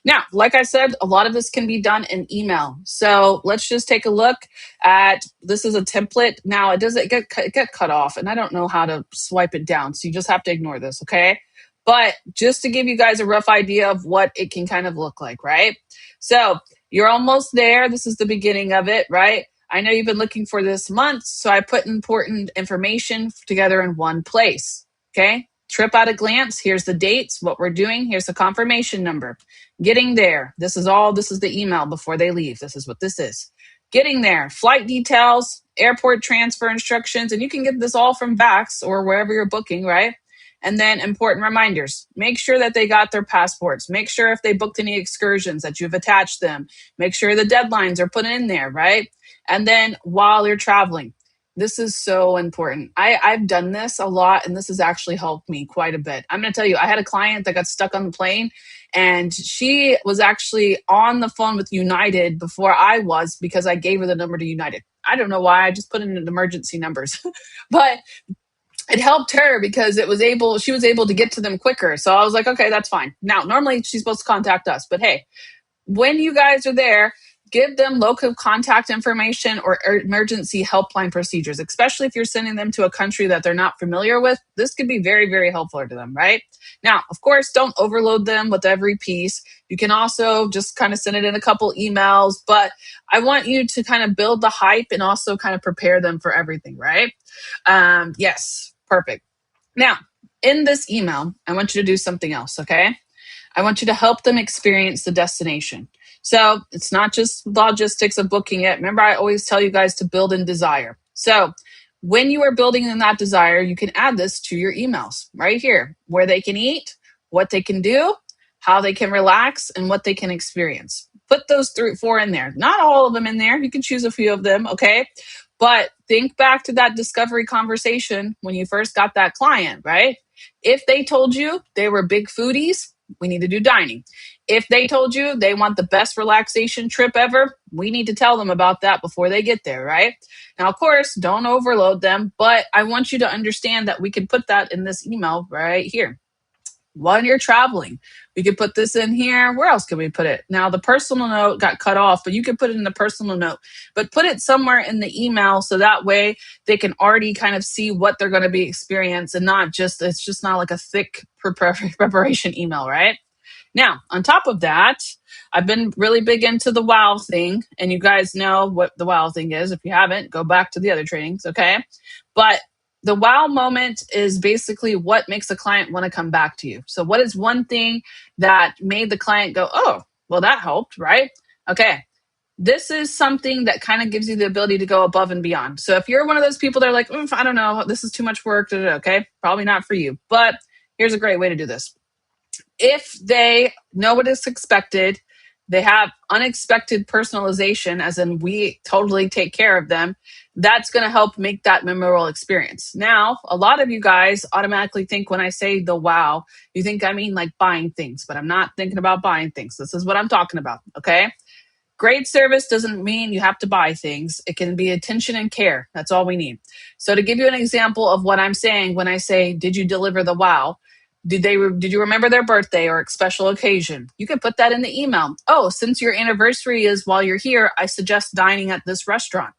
Now, like I said, a lot of this can be done in email. So let's just take a look at, this is a template. Now it doesn't get cut off and I don't know how to swipe it down. So you just have to ignore this. Okay. But just to give you guys a rough idea of what it can kind of look like, right? So you're almost there. This is the beginning of it, right? I know you've been looking for this month. So I put important information together in one place. Okay. Trip at a glance. Here's the dates, what we're doing. Here's the confirmation number. Getting there. This is the email before they leave. This is what this is. Getting there. Flight details, airport transfer instructions, and you can get this all from Vax or wherever you're booking, right? And then important reminders. Make sure that they got their passports. Make sure if they booked any excursions that you've attached them. Make sure the deadlines are put in there, right? And then while you're traveling, this is so important. I've done this a lot, and this has actually helped me quite a bit. I'm going to tell you, I had a client that got stuck on the plane, and she was actually on the phone with United before I was because I gave her the number to United. I don't know why. I just put in emergency numbers, but it helped her because she was able to get to them quicker. So I was like, okay, that's fine. Now, normally she's supposed to contact us, but hey, when you guys are there, give them local contact information or emergency helpline procedures, especially if you're sending them to a country that they're not familiar with. This could be very, very helpful to them, right? Now, of course, don't overload them with every piece. You can also just kind of send it in a couple emails, but I want you to kind of build the hype and also kind of prepare them for everything, right? Yes, perfect. Now, in this email, I want you to do something else, okay? I want you to help them experience the destination. So it's not just logistics of booking it. Remember, I always tell you guys to build in desire. So when you are building in that desire, you can add this to your emails right here, where they can eat, what they can do, how they can relax, and what they can experience. Put those 4 in there. Not all of them in there. You can choose a few of them, okay? But think back to that discovery conversation when you first got that client, right? If they told you they were big foodies, we need to do dining. If they told you they want the best relaxation trip ever, we need to tell them about that before they get there, right? Now, of course, don't overload them, but I want you to understand that we can put that in this email right here. While you're traveling, we could put this in here. Where else can we put it? Now, the personal note got cut off, but you can put it in the personal note, but put it somewhere in the email so that way they can already kind of see what they're going to be experiencing and it's just not like a thick preparation email, right? Now, on top of that, I've been really big into the wow thing, and you guys know what the wow thing is. If you haven't, go back to the other trainings, okay? But the wow moment is basically what makes a client want to come back to you. So, what is one thing that made the client go, oh, well, that helped, right? Okay. This is something that kind of gives you the ability to go above and beyond. So, if you're one of those people that are like, I don't know, this is too much work, okay, probably not for you. But here's a great way to do this. If they know what is expected, they have unexpected personalization, as in we totally take care of them, that's going to help make that memorable experience. Now, a lot of you guys automatically think when I say the wow, you think I mean like buying things, but I'm not thinking about buying things. This is what I'm talking about, okay? Great service doesn't mean you have to buy things. It can be attention and care. That's all we need. So to give you an example of what I'm saying when I say, did you deliver the wow? Did you remember their birthday or a special occasion? You can put that in the email. Oh, since your anniversary is while you're here, I suggest dining at this restaurant.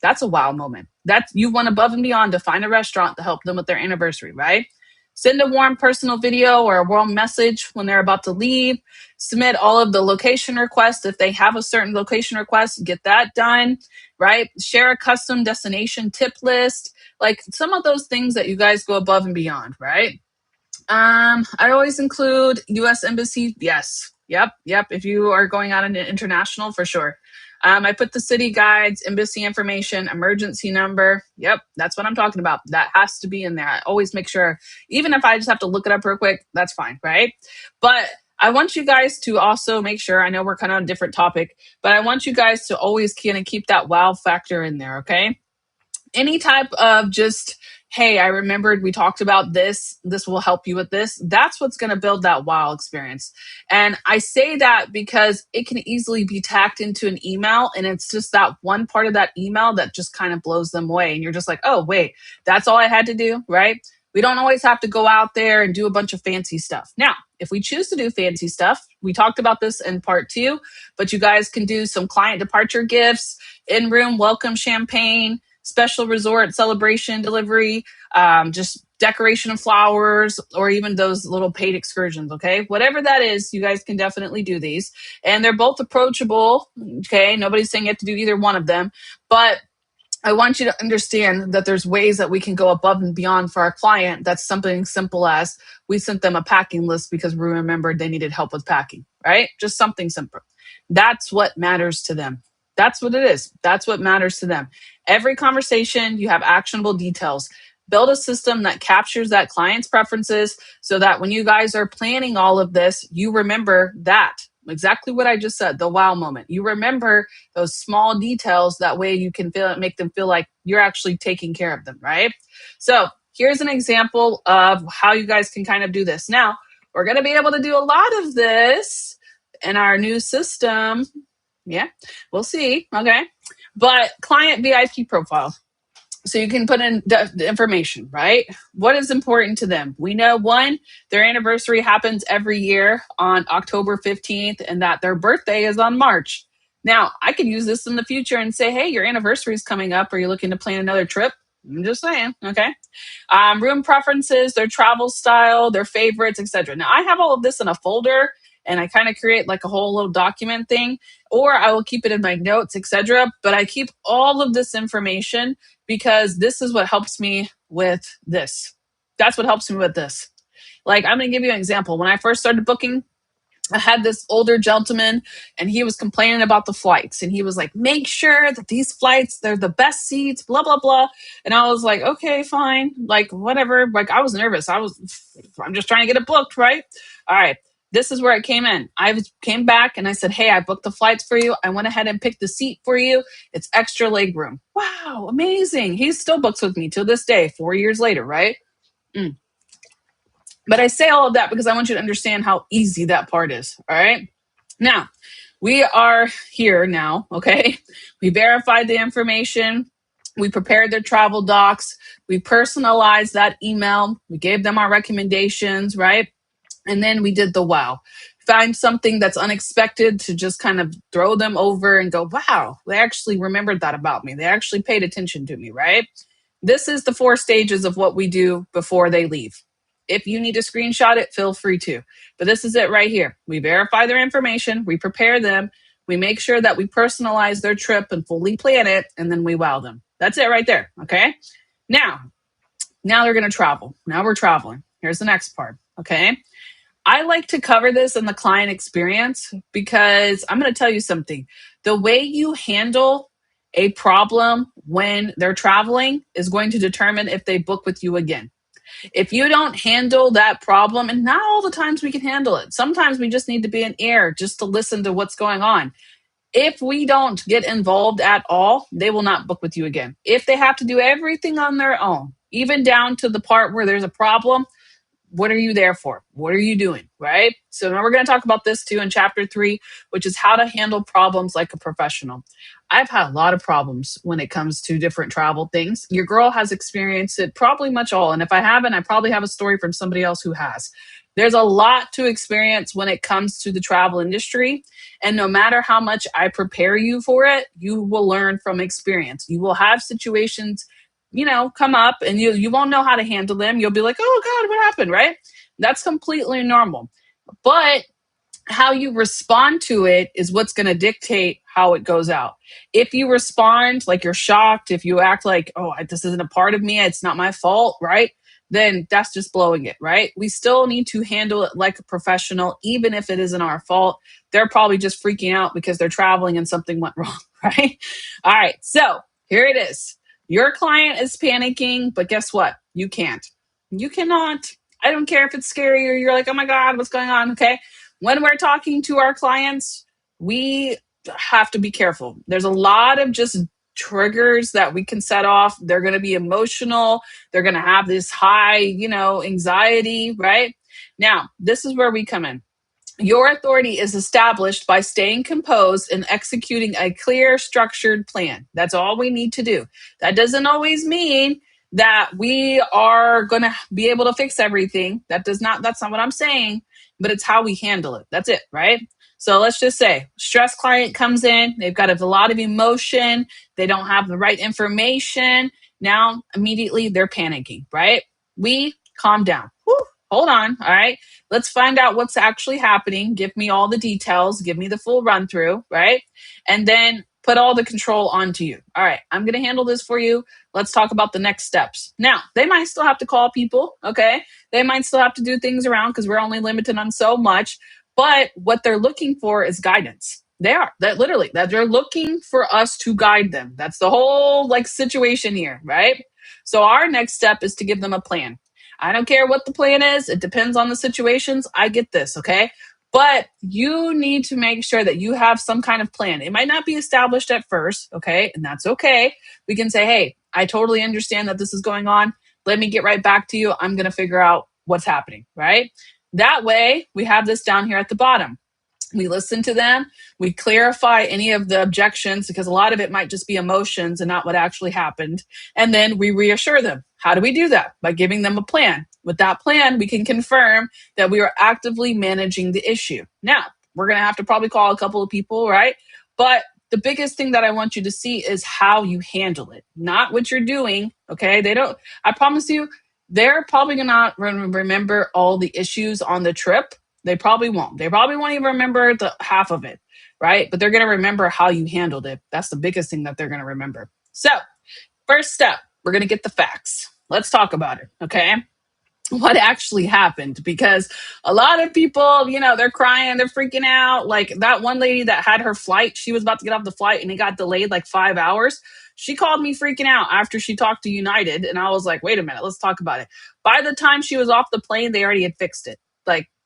That's a wow moment. That's you went above and beyond to find a restaurant to help them with their anniversary, right? Send a warm personal video or a warm message when they're about to leave. Submit all of the location requests. If they have a certain location request, get that done, right? Share a custom destination tip list. Like some of those things that you guys go above and beyond, right? I always include U.S. Embassy. Yes. Yep. If you are going out into international, for sure. I put the city guides, embassy information, emergency number. Yep, that's what I'm talking about. That has to be in there. I always make sure, even if I just have to look it up real quick, that's fine, right? But I want you guys to also make sure, I know we're kind of on a different topic, but I want you guys to always kind of keep that wow factor in there, okay? Any type of just, hey, I remembered we talked about this will help you with this, that's what's going to build that wow experience. And I say that because it can easily be tacked into an email, and it's just that one part of that email that just kind of blows them away, and you're just like, oh wait, that's all I had to do, right? We don't always have to go out there and do a bunch of fancy stuff. Now, if we choose to do fancy stuff, we talked about this in part 2, but you guys can do some client departure gifts, in-room welcome champagne, special resort celebration delivery, just decoration of flowers, or even those little paid excursions, okay? Whatever that is, you guys can definitely do these. And they're both approachable, okay? Nobody's saying you have to do either one of them, but I want you to understand that there's ways that we can go above and beyond for our client. That's something simple as we sent them a packing list because we remembered they needed help with packing, right? Just something simple. That's what matters to them. That's what it is. That's what matters to them. Every conversation, you have actionable details. Build a system that captures that client's preferences so that when you guys are planning all of this, you remember that. Exactly what I just said, the wow moment. You remember those small details. That way you can make them feel like you're actually taking care of them, right? So here's an example of how you guys can kind of do this. Now, we're going to be able to do a lot of this in our new system. Yeah, we'll see. Okay. But client VIP profile. So you can put in the information, right? What is important to them? We know one, their anniversary happens every year on October 15th and that their birthday is on March. Now, I could use this in the future and say, hey, your anniversary is coming up. Are you looking to plan another trip? I'm just saying, okay? Room preferences, their travel style, their favorites, etc. Now, I have all of this in a folder, and I kind of create like a whole little document thing, or I will keep it in my notes, etc. But I keep all of this information because this is what helps me with this. That's what helps me with this. Like, I'm going to give you an example. When I first started booking, I had this older gentleman and he was complaining about the flights, and he was like, make sure that these flights, they're the best seats, blah, blah, blah. And I was like, okay, fine. Like, whatever. Like, I was nervous. I'm just trying to get it booked, right? All right. This is where it came in. Came back and I said, hey, I booked the flights for you. I went ahead and picked the seat for you. It's extra leg room. Wow, amazing. He still books with me till this day, 4 years later, right? But I say all of that because I want you to understand how easy that part is. All right. Now, we are here now. Okay. We verified the information. We prepared their travel docs. We personalized that email. We gave them our recommendations, right? And then we did the wow. Find something that's unexpected to just kind of throw them over and go, wow, they actually remembered that about me. They actually paid attention to me, right? This is the 4 stages of what we do before they leave. If you need to screenshot it, feel free to. But this is it right here. We verify their information, we prepare them, we make sure that we personalize their trip and fully plan it, and then we wow them. That's it right there. Okay. Now they're going to travel. Now we're traveling. Here's the next part. Okay. I like to cover this in the client experience because I'm going to tell you something. The way you handle a problem when they're traveling is going to determine if they book with you again. If you don't handle that problem, and not all the times we can handle it, sometimes we just need to be in air just to listen to what's going on. If we don't get involved at all, they will not book with you again. If they have to do everything on their own, even down to the part where there's a problem, what are you there for? What are you doing? Right? So now we're going to talk about this too in chapter 3, which is how to handle problems like a professional. I've had a lot of problems when it comes to different travel things. Your girl has experienced it probably much all. And if I haven't, I probably have a story from somebody else who has. There's a lot to experience when it comes to the travel industry. And no matter how much I prepare you for it, you will learn from experience. You will have situations come up and you won't know how to handle them. You'll be like, oh God, what happened? Right? That's completely normal. But how you respond to it is what's going to dictate how it goes out. If you respond like you're shocked, if you act like, oh, this isn't a part of me, it's not my fault, right? Then that's just blowing it, right? We still need to handle it like a professional, even if it isn't our fault. They're probably just freaking out because they're traveling and something went wrong, right? All right, so here it is. Your client is panicking, but guess what? You can't. You cannot. I don't care if it's scary or you're like, oh my God, what's going on? Okay. When we're talking to our clients, we have to be careful. There's a lot of just triggers that we can set off. They're going to be emotional. They're going to have this high, anxiety, right? Now, this is where we come in. Your authority is established by staying composed and executing a clear, structured plan. That's all we need to do. That doesn't always mean that we are going to be able to fix everything. That's not what I'm saying, but it's how we handle it. That's it, right? So let's just say stress client comes in, they've got a lot of emotion, they don't have the right information. Now, immediately they're panicking, right? We calm down. Whew, hold on, all right? Let's find out what's actually happening. Give me all the details, give me the full run through, right? And then put all the control onto you. All right, I'm going to handle this for you. Let's talk about the next steps. Now, they might still have to call people, okay? They might still have to do things around because we're only limited on so much. But what they're looking for is guidance. They're looking for us to guide them. That's the whole situation here, right? So our next step is to give them a plan. I don't care what the plan is. It depends on the situations. I get this, okay? But you need to make sure that you have some kind of plan. It might not be established at first, okay? And that's okay. We can say, hey, I totally understand that this is going on. Let me get right back to you. I'm going to figure out what's happening, right? That way, we have this down here at the bottom. We listen to them. We clarify any of the objections because a lot of it might just be emotions and not what actually happened. And then we reassure them. How do we do that? By giving them a plan. With that plan, we can confirm that we are actively managing the issue. Now, we're going to have to probably call a couple of people, right? But the biggest thing that I want you to see is how you handle it, not what you're doing, okay? I promise you, they're probably not going to remember all the issues on the trip. They probably won't. They probably won't even remember the half of it, right? But they're going to remember how you handled it. That's the biggest thing that they're going to remember. So, first step, we're going to get the facts. Let's talk about it, okay? What actually happened, because a lot of people, they're crying, they're freaking out. Like that one lady that had her flight, she was about to get off the flight and it got delayed like 5 hours. She called me freaking out after she talked to United. And I was like, wait a minute, let's talk about it. By the time she was off the plane, they already had fixed it.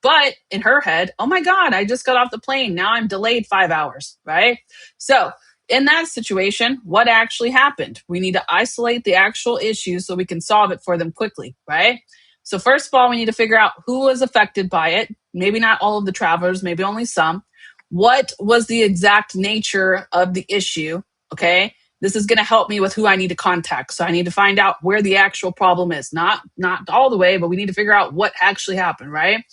But in her head, oh my God, I just got off the plane. Now I'm delayed 5 hours, right? So in that situation, what actually happened? We need to isolate the actual issue so we can solve it for them quickly, right? So first of all, we need to figure out who was affected by it. Maybe not all of the travelers, maybe only some. What was the exact nature of the issue? Okay. This is going to help me with who I need to contact. So I need to find out where the actual problem is. Not all the way, but we need to figure out what actually happened, right?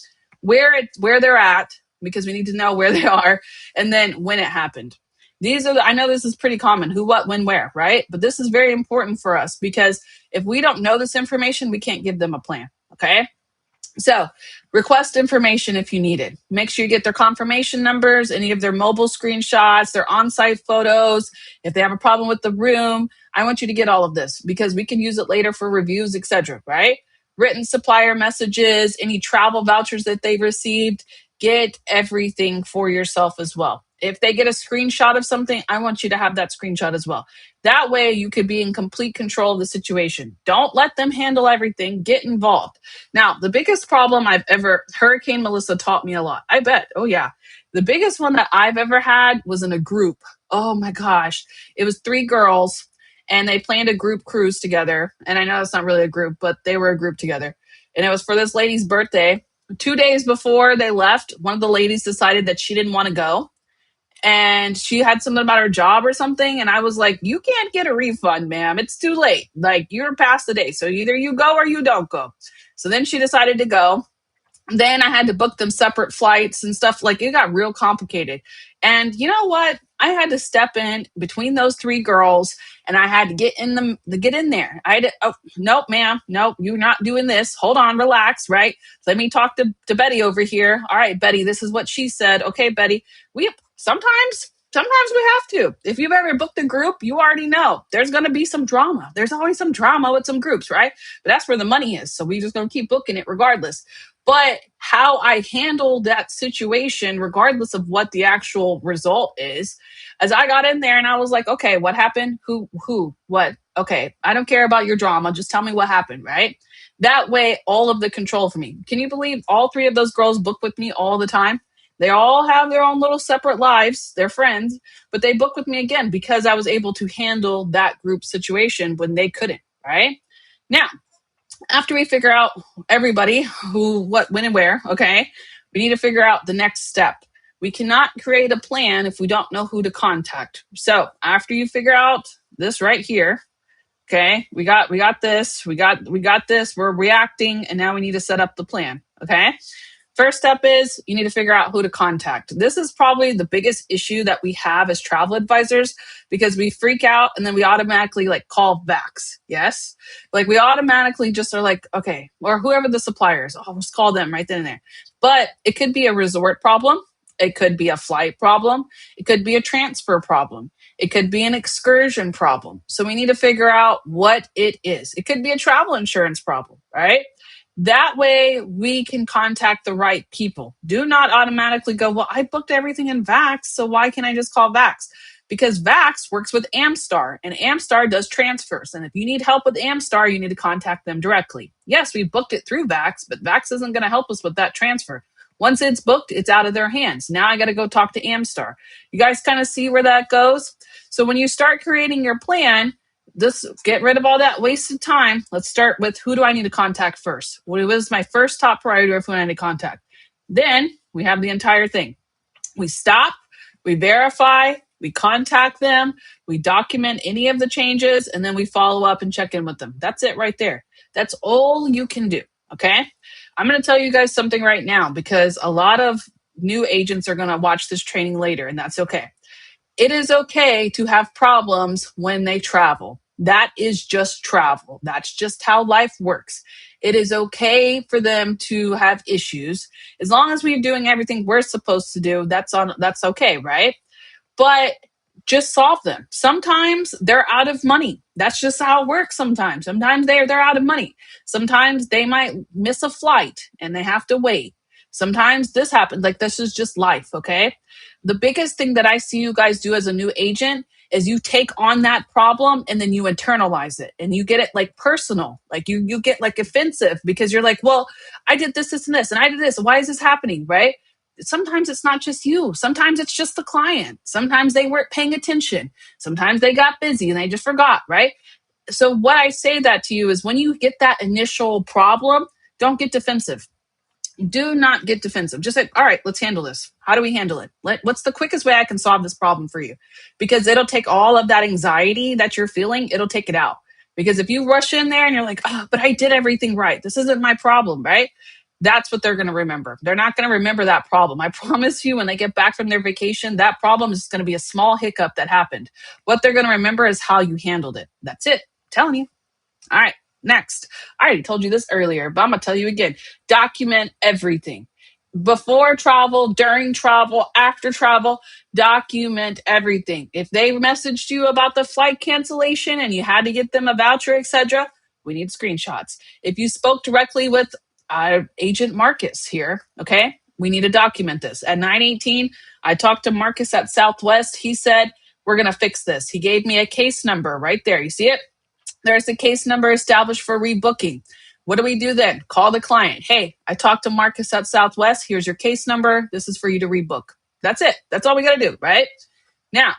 Where they're at, because we need to know where they are, and then when it happened. I know this is pretty common, who, what, when, where, right? But this is very important for us because if we don't know this information, we can't give them a plan, okay? So request information if you need it. Make sure you get their confirmation numbers, any of their mobile screenshots, their on-site photos. If they have a problem with the room, I want you to get all of this because we can use it later for reviews, etc. Right? Written supplier messages, any travel vouchers that they've received, get everything for yourself as well. If they get a screenshot of something, I want you to have that screenshot as well. That way you could be in complete control of the situation. Don't let them handle everything. Get involved. Now, the biggest problem Hurricane Melissa taught me a lot. I bet. Oh, yeah. The biggest one that I've ever had was in a group. Oh, my gosh. It was 3 girls, and they planned a group cruise together. And I know it's not really a group, but they were a group together. And it was for this lady's birthday. 2 days before they left, one of the ladies decided that she didn't want to go. And she had something about her job or something. And I was like, you can't get a refund, ma'am. It's too late. Like, you're past the day. So either you go or you don't go. So then she decided to go. Then I had to book them separate flights and stuff. Like, it got real complicated. And you know what? I had to step in between those 3 girls, and I had to get in there. I had to, oh, nope, ma'am. Nope, you're not doing this. Hold on, relax, right? Let me talk to Betty over here. All right, Betty, this is what she said. Okay, Betty, sometimes we have to. If you've ever booked a group, you already know there's going to be some drama. There's always some drama with some groups, right? But that's where the money is. So we just going to keep booking it regardless. But how I handled that situation, regardless of what the actual result is, as I got in there and I was like, okay, what happened? What? Okay, I don't care about your drama. Just tell me what happened, right? That way, all of the control for me. Can you believe all 3 of those girls book with me all the time? They all have their own little separate lives. They're friends, but they book with me again because I was able to handle that group situation when they couldn't, right? Now, after we figure out everybody who, what, when, and where, okay, we need to figure out the next step. We cannot create a plan if we don't know who to contact. So after you figure out this right here, okay, we got this, we got this, we're reacting, and now we need to set up the plan, okay? First step is you need to figure out who to contact. This is probably the biggest issue that we have as travel advisors because we freak out and then we automatically like call VAX. Yes. Like we automatically just are like, okay, or whoever the supplier is, I'll just call them right then and there. But it could be a resort problem. It could be a flight problem. It could be a transfer problem. It could be an excursion problem. So we need to figure out what it is. It could be a travel insurance problem, right? That way we can contact the right people. Do not automatically go, well, I booked everything in VAX, so why can't I just call VAX? Because VAX works with Amstar, and Amstar does transfers. And if you need help with Amstar, you need to contact them directly. Yes, we booked it through VAX, but VAX isn't going to help us with that transfer. Once it's booked, it's out of their hands. Now I got to go talk to Amstar. You guys kind of see where that goes? So when you start creating your plan, just get rid of all that wasted time. Let's start with who do I need to contact first? What is my first top priority of who I need to contact? Then we have the entire thing. We stop, we verify, we contact them, we document any of the changes, and then we follow up and check in with them. That's it right there. That's all you can do, okay? I'm going to tell you guys something right now because a lot of new agents are going to watch this training later, and that's okay. It is okay to have problems when they travel. That is just travel. That's just how life works. It is okay for them to have issues. As long as we're doing everything we're supposed to do, that's okay, right? But just solve them. Sometimes they're out of money. That's just how it works sometimes. Sometimes they're out of money. Sometimes they might miss a flight and they have to wait. Sometimes this happens. Like, this is just life, okay? The biggest thing that I see you guys do as a new agent is you take on that problem and then you internalize it and you get it like personal. Like you get like offensive because you're like, well, I did this, and this, and I did this. Why is this happening, right? Sometimes it's not just you. Sometimes it's just the client. Sometimes they weren't paying attention. Sometimes they got busy and they just forgot, right? So what I say that to you is when you get that initial problem, don't get defensive. Do not get defensive. Just say, all right, let's handle this. How do we handle it? What's the quickest way I can solve this problem for you? Because it'll take all of that anxiety that you're feeling, it'll take it out. Because if you rush in there and you're like, oh, but I did everything right. This isn't my problem, right? That's what they're going to remember. They're not going to remember that problem. I promise you, when they get back from their vacation, that problem is going to be a small hiccup that happened. What they're going to remember is how you handled it. That's it. I'm telling you. All right. Next, I already told you this earlier, but I'm going to tell you again. Document everything. Before travel, during travel, after travel, document everything. If they messaged you about the flight cancellation and you had to get them a voucher, etc., we need screenshots. If you spoke directly with Agent Marcus here, okay, we need to document this. At 9:18, I talked to Marcus at Southwest. He said, we're going to fix this. He gave me a case number right there. You see it? There's the case number established for rebooking. What do we do then? Call the client. Hey, I talked to Marcus at Southwest. Here's your case number. This is for you to rebook. That's it. That's all we got to do, right? Now,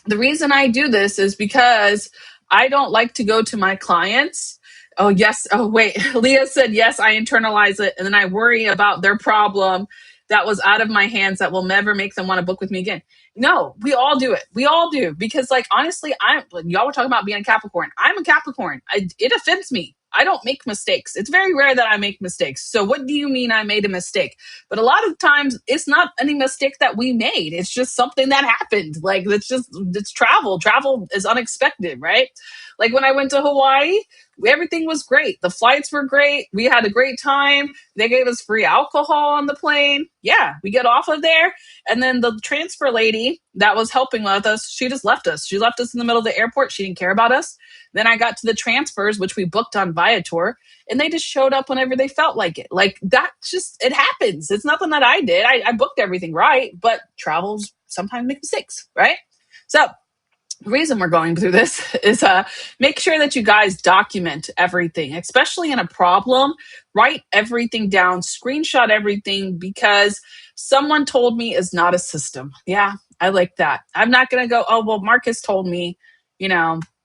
the reason I do this is because I don't like to go to my clients. Oh, yes. Oh, wait. Leah said, yes, I internalize it. And then I worry about their problem that was out of my hands that will never make them want to book with me again. No, we all do it. We all do. Because, like, honestly, y'all were talking about being a Capricorn. I'm a Capricorn. It offends me. I don't make mistakes. It's very rare that I make mistakes. So what do you mean I made a mistake? But a lot of times it's not any mistake that we made. It's just something that happened. Like it's travel. Travel is unexpected, right? Like when I went to Hawaii, everything was great. The flights were great. We had a great time. They gave us free alcohol on the plane. Yeah, we get off of there. And then the transfer lady that was helping with us, she just left us. She left us in the middle of the airport. She didn't care about us. Then I got to the transfers, which we booked on Viator, and they just showed up whenever they felt like it. Like that just, it happens. It's nothing that I did. I booked everything right, but travels sometimes make mistakes, right? So the reason we're going through this is make sure that you guys document everything, especially in a problem. Write everything down, screenshot everything, because someone told me is not a system. Yeah, I like that. I'm not going to go, oh, well, Marcus told me,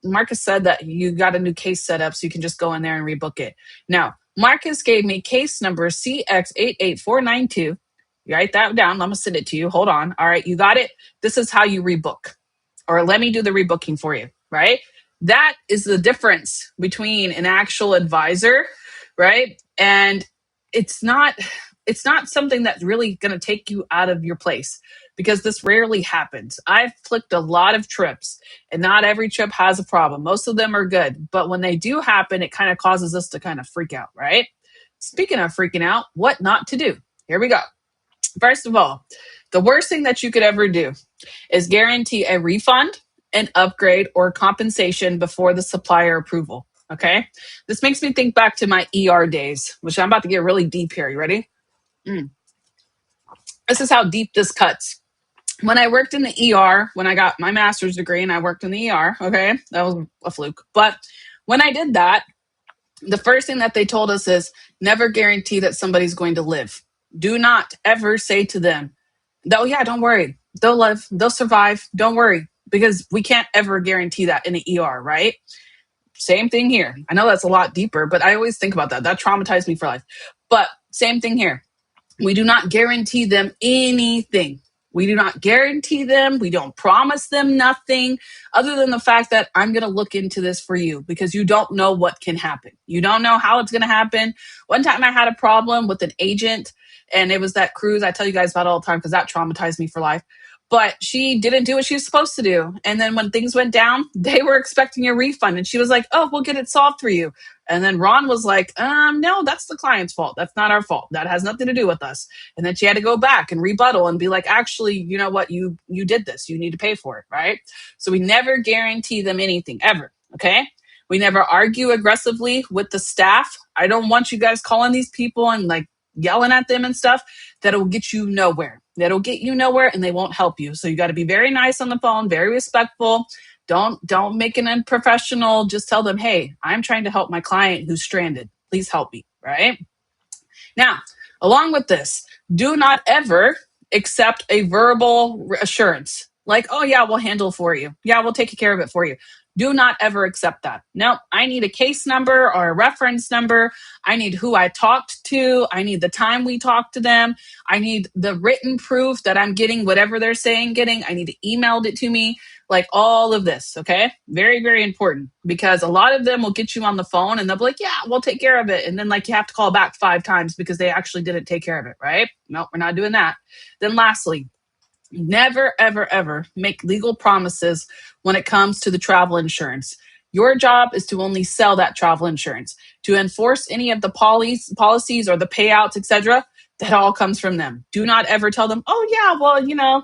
Marcus said that you got a new case set up so you can just go in there and rebook it. Now, Marcus gave me case number CX88492. You write that down. I'm going to send it to you. Hold on. All right, you got it. This is how you rebook. Or let me do the rebooking for you, right? That is the difference between an actual advisor, right? And it's not something that's really going to take you out of your place, because this rarely happens. I've flicked a lot of trips and not every trip has a problem. Most of them are good, but when they do happen, it kind of causes us to kind of freak out, right? Speaking of freaking out, what not to do. Here we go. First of all, the worst thing that you could ever do is guarantee a refund, an upgrade, or compensation before the supplier approval. Okay? This makes me think back to my ER days, which I'm about to get really deep here. You ready? This is how deep this cuts. When I worked in the ER, when I got my master's degree and I worked in the ER, okay, that was a fluke. But when I did that, the first thing that they told us is never guarantee that somebody's going to live. Do not ever say to them, oh, yeah, don't worry. They'll live. They'll survive. Don't worry. Because we can't ever guarantee that in the ER, right? Same thing here. I know that's a lot deeper, but I always think about that. That traumatized me for life. But same thing here. We do not guarantee them anything. We do not guarantee them. We don't promise them nothing other than the fact that I'm going to look into this for you, because you don't know what can happen. You don't know how it's going to happen. One time I had a problem with an agent, and it was that cruise I tell you guys about all the time because that traumatized me for life. But she didn't do what she was supposed to do. And then when things went down, they were expecting a refund. And she was like, oh, we'll get it solved for you. And then Ron was like, no, that's the client's fault. That's not our fault. That has nothing to do with us. And then she had to go back and rebuttal and be like, actually, you know what? You did this. You need to pay for it, right? So we never guarantee them anything, ever, okay? We never argue aggressively with the staff. I don't want you guys calling these people and like yelling at them and stuff. That'll get you nowhere. That'll get you nowhere, and they won't help you. So you got to be very nice on the phone, very respectful. Don't make it unprofessional. Just tell them, hey, I'm trying to help my client who's stranded. Please help me, right? Now, along with this, do not ever accept a verbal assurance. Like, oh yeah, we'll handle for you. Yeah, we'll take care of it for you. Do not ever accept that. No, I need a case number or a reference number. I need who I talked to. I need the time we talked to them. I need the written proof that I'm getting whatever they're saying getting. I need to email it to me. Like all of this, okay? Very, very important, because a lot of them will get you on the phone and they'll be like, yeah, we'll take care of it. And then like you have to call back 5 times because they actually didn't take care of it, right? No, we're not doing that. Then lastly, never, ever, ever make legal promises when it comes to the travel insurance. Your job is to only sell that travel insurance. To enforce any of the policies or the payouts, etc., that all comes from them. Do not ever tell them, oh, yeah, well,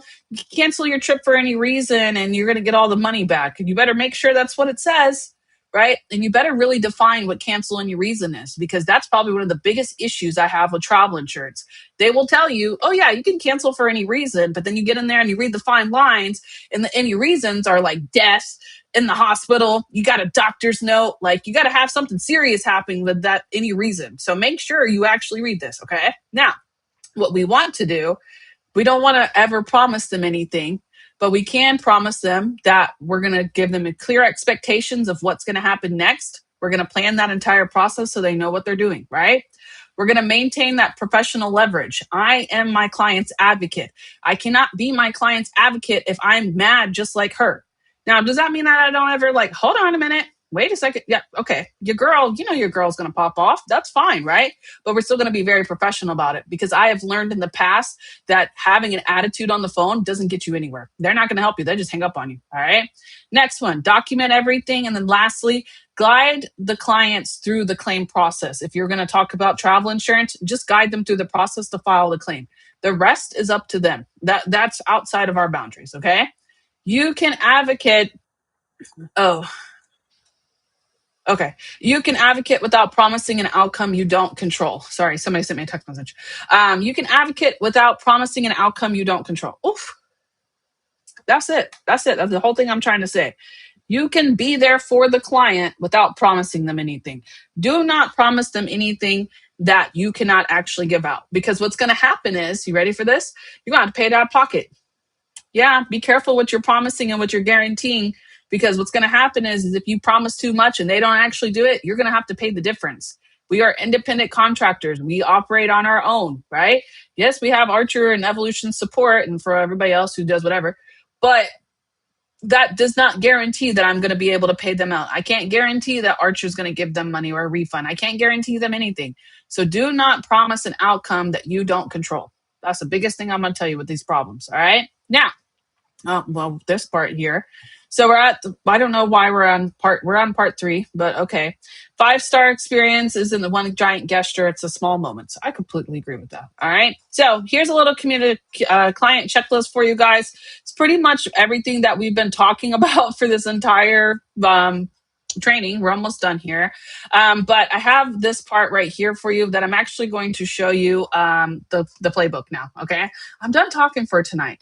cancel your trip for any reason and you're going to get all the money back. You better make sure that's what it says, right? And you better really define what cancel any reason is, because that's probably one of the biggest issues I have with travel insurance. They will tell you, oh, yeah, you can cancel for any reason. But then you get in there and you read the fine lines, and the any reasons are like death, in the hospital, you got a doctor's note, like you got to have something serious happening with that any reason. So make sure you actually read this, okay? Now, what we want to do, we don't want to ever promise them anything, but we can promise them that we're going to give them a clear expectations of what's going to happen next. We're going to plan that entire process so they know what they're doing, right? We're going to maintain that professional leverage. I am my client's advocate. I cannot be my client's advocate if I'm mad just like her. Now, does that mean that I don't ever hold on a minute? Wait a second. Yeah, okay. Your girl, your girl's going to pop off. That's fine, right? But we're still going to be very professional about it, because I have learned in the past that having an attitude on the phone doesn't get you anywhere. They're not going to help you. They just hang up on you. All right. Next one, document everything. And then lastly, guide the clients through the claim process. If you're going to talk about travel insurance, just guide them through the process to file the claim. The rest is up to them. That's outside of our boundaries. Okay. You can advocate. Oh, okay. You can advocate without promising an outcome you don't control. Sorry, somebody sent me a text message. You can advocate without promising an outcome you don't control. Oof. That's it. That's the whole thing I'm trying to say. You can be there for the client without promising them anything. Do not promise them anything that you cannot actually give out. Because what's going to happen is, you ready for this? You're going to have to pay it out of pocket. Yeah, be careful what you're promising and what you're guaranteeing, because what's going to happen is if you promise too much and they don't actually do it, you're going to have to pay the difference. We are independent contractors. We operate on our own, right? Yes, we have Archer and Evolution support and for everybody else who does whatever, but that does not guarantee that I'm going to be able to pay them out. I can't guarantee that Archer is going to give them money or a refund. I can't guarantee them anything. So do not promise an outcome that you don't control. That's the biggest thing I'm going to tell you with these problems. All right. Now, this part here. So I don't know why we're on part 3, but okay. 5-star experience isn't the one giant gesture. It's a small moment. So I completely agree with that. All right. So here's a little client checklist for you guys. It's pretty much everything that we've been talking about for this entire training. We're almost done here. But I have this part right here for you that I'm actually going to show you the playbook now. Okay. I'm done talking for tonight.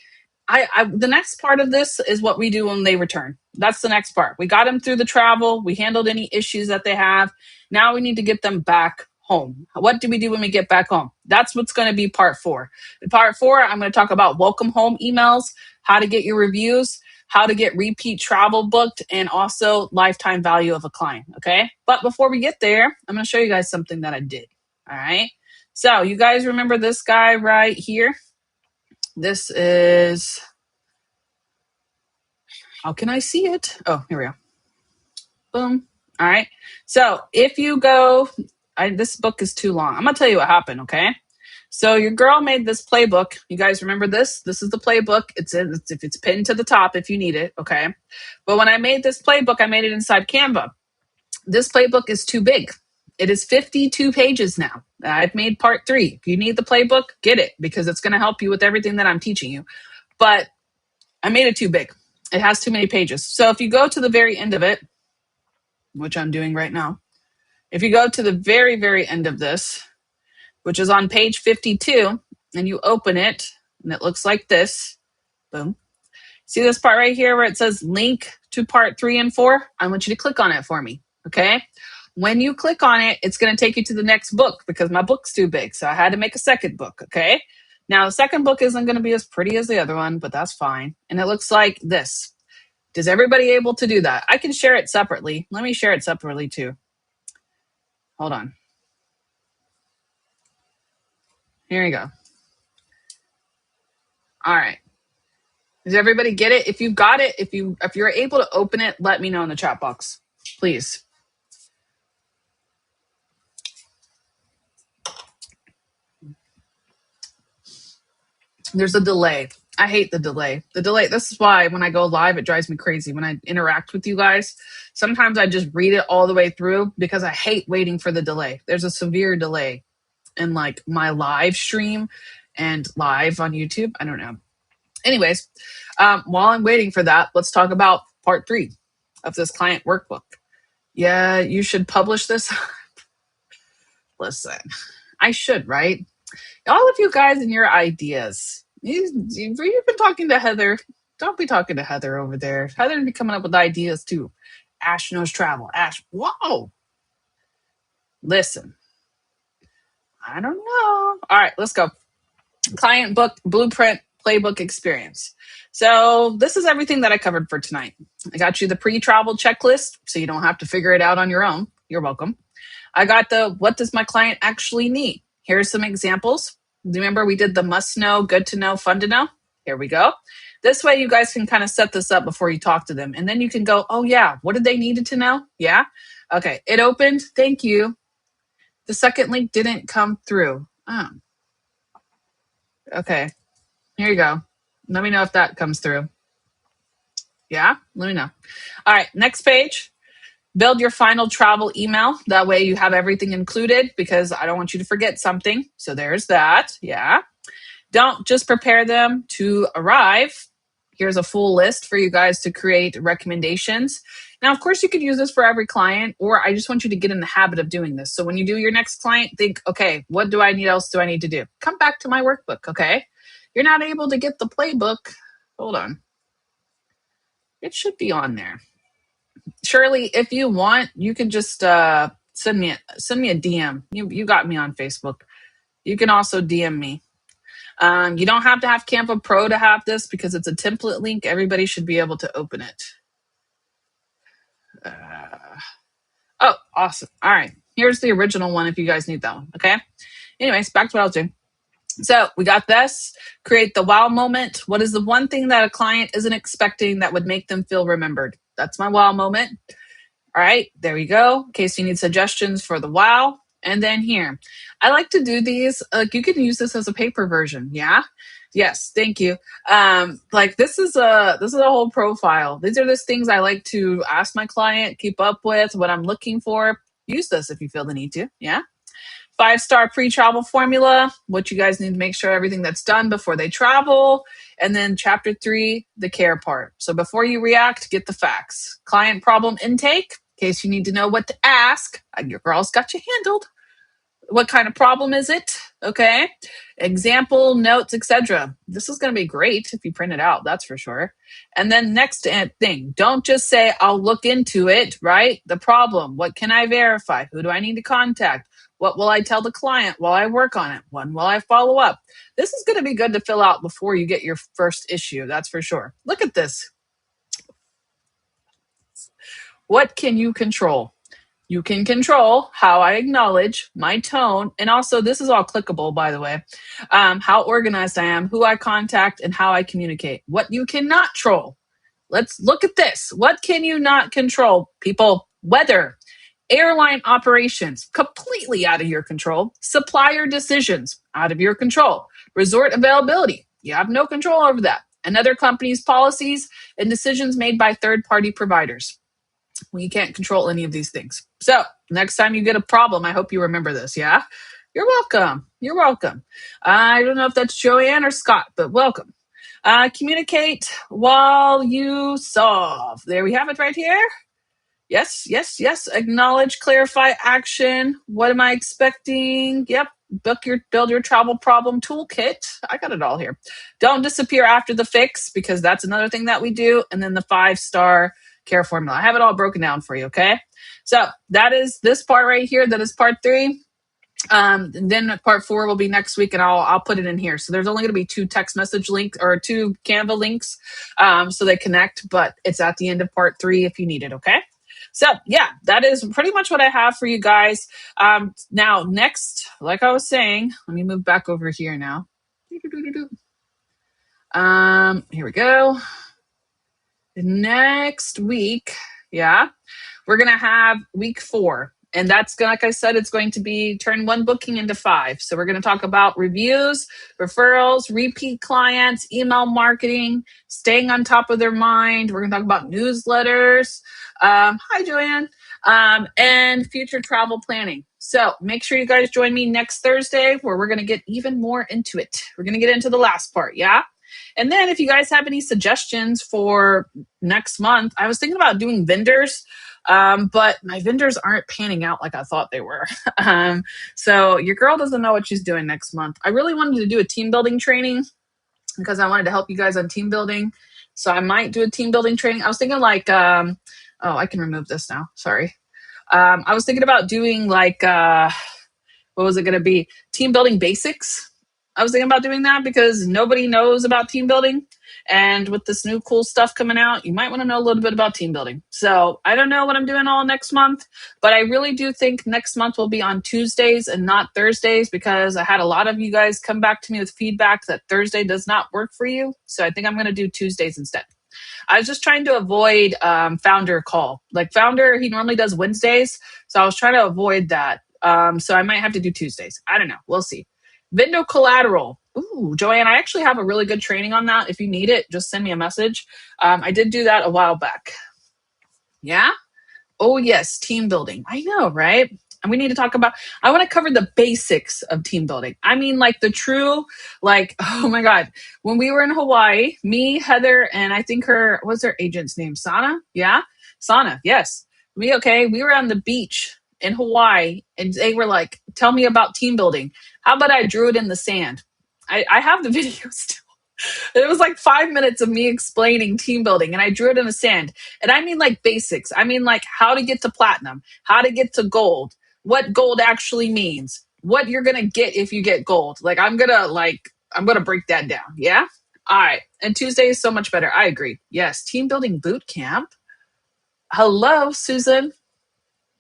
The next part of this is what we do when they return. That's the next part. We got them through the travel. We handled any issues that they have. Now we need to get them back home. What do we do when we get back home? That's what's going to be part 4. In part 4, I'm going to talk about welcome home emails, how to get your reviews, how to get repeat travel booked, and also lifetime value of a client. Okay. But before we get there, I'm going to show you guys something that I did. All right. So you guys remember this guy right here? This is, how can I see it? Oh, here we go. Boom. All right. So if you go, this book is too long. I'm going to tell you what happened, okay? So your girl made this playbook. You guys remember this? This is the playbook. It's pinned to the top if you need it, okay? But when I made this playbook, I made it inside Canva. This playbook is too big. It is 52 pages now. I've made part 3. If you need the playbook, get it, because it's going to help you with everything that I'm teaching you. But I made it too big. It has too many pages. So if you go to the very end of it, which I'm doing right now, if you go to the very, very end of this, which is on page 52, and you open it, and it looks like this, boom. See this part right here where it says link to part 3 and 4? I want you to click on it for me, okay? When you click on it, it's going to take you to the next book, because my book's too big, so I had to make a second book, okay? Now, the second book isn't going to be as pretty as the other one, but that's fine. And it looks like this. Is everybody able to do that? I can share it separately. Let me share it separately too. Hold on. Here you go. All right. Does everybody get it? If you got it, if you're able to open it, let me know in the chat box, please. There's a delay. I hate the delay. The delay, this is why when I go live, it drives me crazy. When I interact with you guys, sometimes I just read it all the way through because I hate waiting for the delay. There's a severe delay in like my live stream and live on YouTube. I don't know. Anyways, while I'm waiting for that, let's talk about part 3 of this client workbook. Yeah, you should publish this. Listen, I should, right? All of you guys and your ideas. You've been talking to Heather. Don't be talking to Heather over there. Heather be coming up with ideas too. Ash knows travel. Ash, whoa. Listen, I don't know. All right, let's go. Client book, blueprint, playbook experience. So this is everything that I covered for tonight. I got you the pre-travel checklist so you don't have to figure it out on your own. You're welcome. I got the what does my client actually need? Here's some examples. Remember we did the must know, good to know, fun to know? Here we go. This way you guys can kind of set this up before you talk to them. And then you can go, oh yeah, what did they needed to know? Yeah. Okay. It opened. Thank you. The second link didn't come through. Oh. Okay. Here you go. Let me know if that comes through. Yeah. Let me know. All right. Next page. Build your final travel email. That way you have everything included because I don't want you to forget something. So there's that. Yeah. Don't just prepare them to arrive. Here's a full list for you guys to create recommendations. Now, of course, you could use this for every client, or I just want you to get in the habit of doing this. So when you do your next client, think, okay, what do I need else do I need to do? Come back to my workbook, okay? You're not able to get the playbook. Hold on. It should be on there. Shirley, if you want, you can just send me a DM. You got me on Facebook. You can also DM me. You don't have to have Canva Pro to have this because it's a template link. Everybody should be able to open it. Oh, awesome. All right. Here's the original one if you guys need that one. Okay. Anyways, back to what I was doing. So we got this. Create the wow moment. What is the one thing that a client isn't expecting that would make them feel remembered? That's my wow moment. All right, there we go. In case you need suggestions for the wow. And then here, I like to do these. You can use this as a paper version. Yeah. Yes. Thank you. Like this is a whole profile. These are the things I like to ask my client, keep up with what I'm looking for. Use this if you feel the need to. Yeah. 5-star pre-travel formula, what you guys need to make sure everything that's done before they travel. And then chapter 3, the care part. So before you react, get the facts. Client problem intake, in case you need to know what to ask. Your girl's got you handled. What kind of problem is it? Okay. Example, notes, etc. This is going to be great if you print it out, that's for sure. And then next thing, don't just say, I'll look into it, right? The problem, what can I verify? Who do I need to contact? What will I tell the client while I work on it? When will I follow up? This is going to be good to fill out before you get your first issue, that's for sure. Look at this. What can you control? You can control how I acknowledge, my tone, and also this is all clickable, by the way, how organized I am, who I contact, and how I communicate. What you cannot control. Let's look at this. What can you not control? People, weather, airline operations, completely out of your control. Supplier decisions, out of your control. Resort availability, you have no control over that. Another company's policies and decisions made by third-party providers. Well, you can't control any of these things. So next time you get a problem, I hope you remember this. Yeah. You're welcome. You're welcome. I don't know if that's Joanne or Scott, but welcome. Communicate while you solve. There we have it right here. Yes, yes, yes. Acknowledge, clarify, action. What am I expecting? Yep. Build your travel problem toolkit. I got it all here. Don't disappear after the fix because that's another thing that we do. And then the 5-star care formula. I have it all broken down for you. Okay. So that is this part right here. That is part 3. Then part 4 will be next week and I'll put it in here. So there's only going to be 2 text message links or 2 Canva links. So they connect, but it's at the end of part 3 if you need it. Okay. So yeah, that is pretty much what I have for you guys. Now next, like I was saying, let me move back over here now. Here we go. Next week, yeah, we're going to have week 4. And that's, like I said, it's going to be turn one booking into five. So we're going to talk about reviews, referrals, repeat clients, email marketing, staying on top of their mind. We're going to talk about newsletters. Hi, Joanne. And future travel planning. So make sure you guys join me next Thursday where we're going to get even more into it. We're going to get into the last part. Yeah. And then if you guys have any suggestions for next month, I was thinking about doing vendors, but my vendors aren't panning out like I thought they were. So your girl doesn't know what she's doing next month. I really wanted to do a team building training because I wanted to help you guys on team building. So I might do a team building training. I was thinking like, oh, I can remove this now. Sorry. I was thinking about doing like, what was it going to be? Team building basics. I was thinking about doing that because nobody knows about team building. And with this new cool stuff coming out, you might want to know a little bit about team building. So I don't know what I'm doing all next month, but I really do think next month will be on Tuesdays and not Thursdays because I had a lot of you guys come back to me with feedback that Thursday does not work for you. So I think I'm going to do Tuesdays instead. I was just trying to avoid founder call. Like founder, he normally does Wednesdays. So I was trying to avoid that. So I might have to do Tuesdays. I don't know. We'll see. Vendor collateral. Ooh, Joanne, I actually have a really good training on that. If you need it, just send me a message. I did do that a while back. Yeah? Oh, yes, team building. I know, right? And we need to talk about, I want to cover the basics of team building. I mean, like the true, like, oh my God. When we were in Hawaii, me, Heather, and I think what's her agent's name? Sana? Yeah? Sana, yes. We were on the beach in Hawaii and they were like, tell me about team building. How about I drew it in the sand? I have the video still. It was like 5 minutes of me explaining team building and I drew it in the sand. And I mean like basics. I mean like how to get to platinum, how to get to gold, what gold actually means, what you're going to get if you get gold. I'm going to break that down. Yeah. All right. And Tuesday is so much better. I agree. Yes. Team building boot camp. Hello, Susan.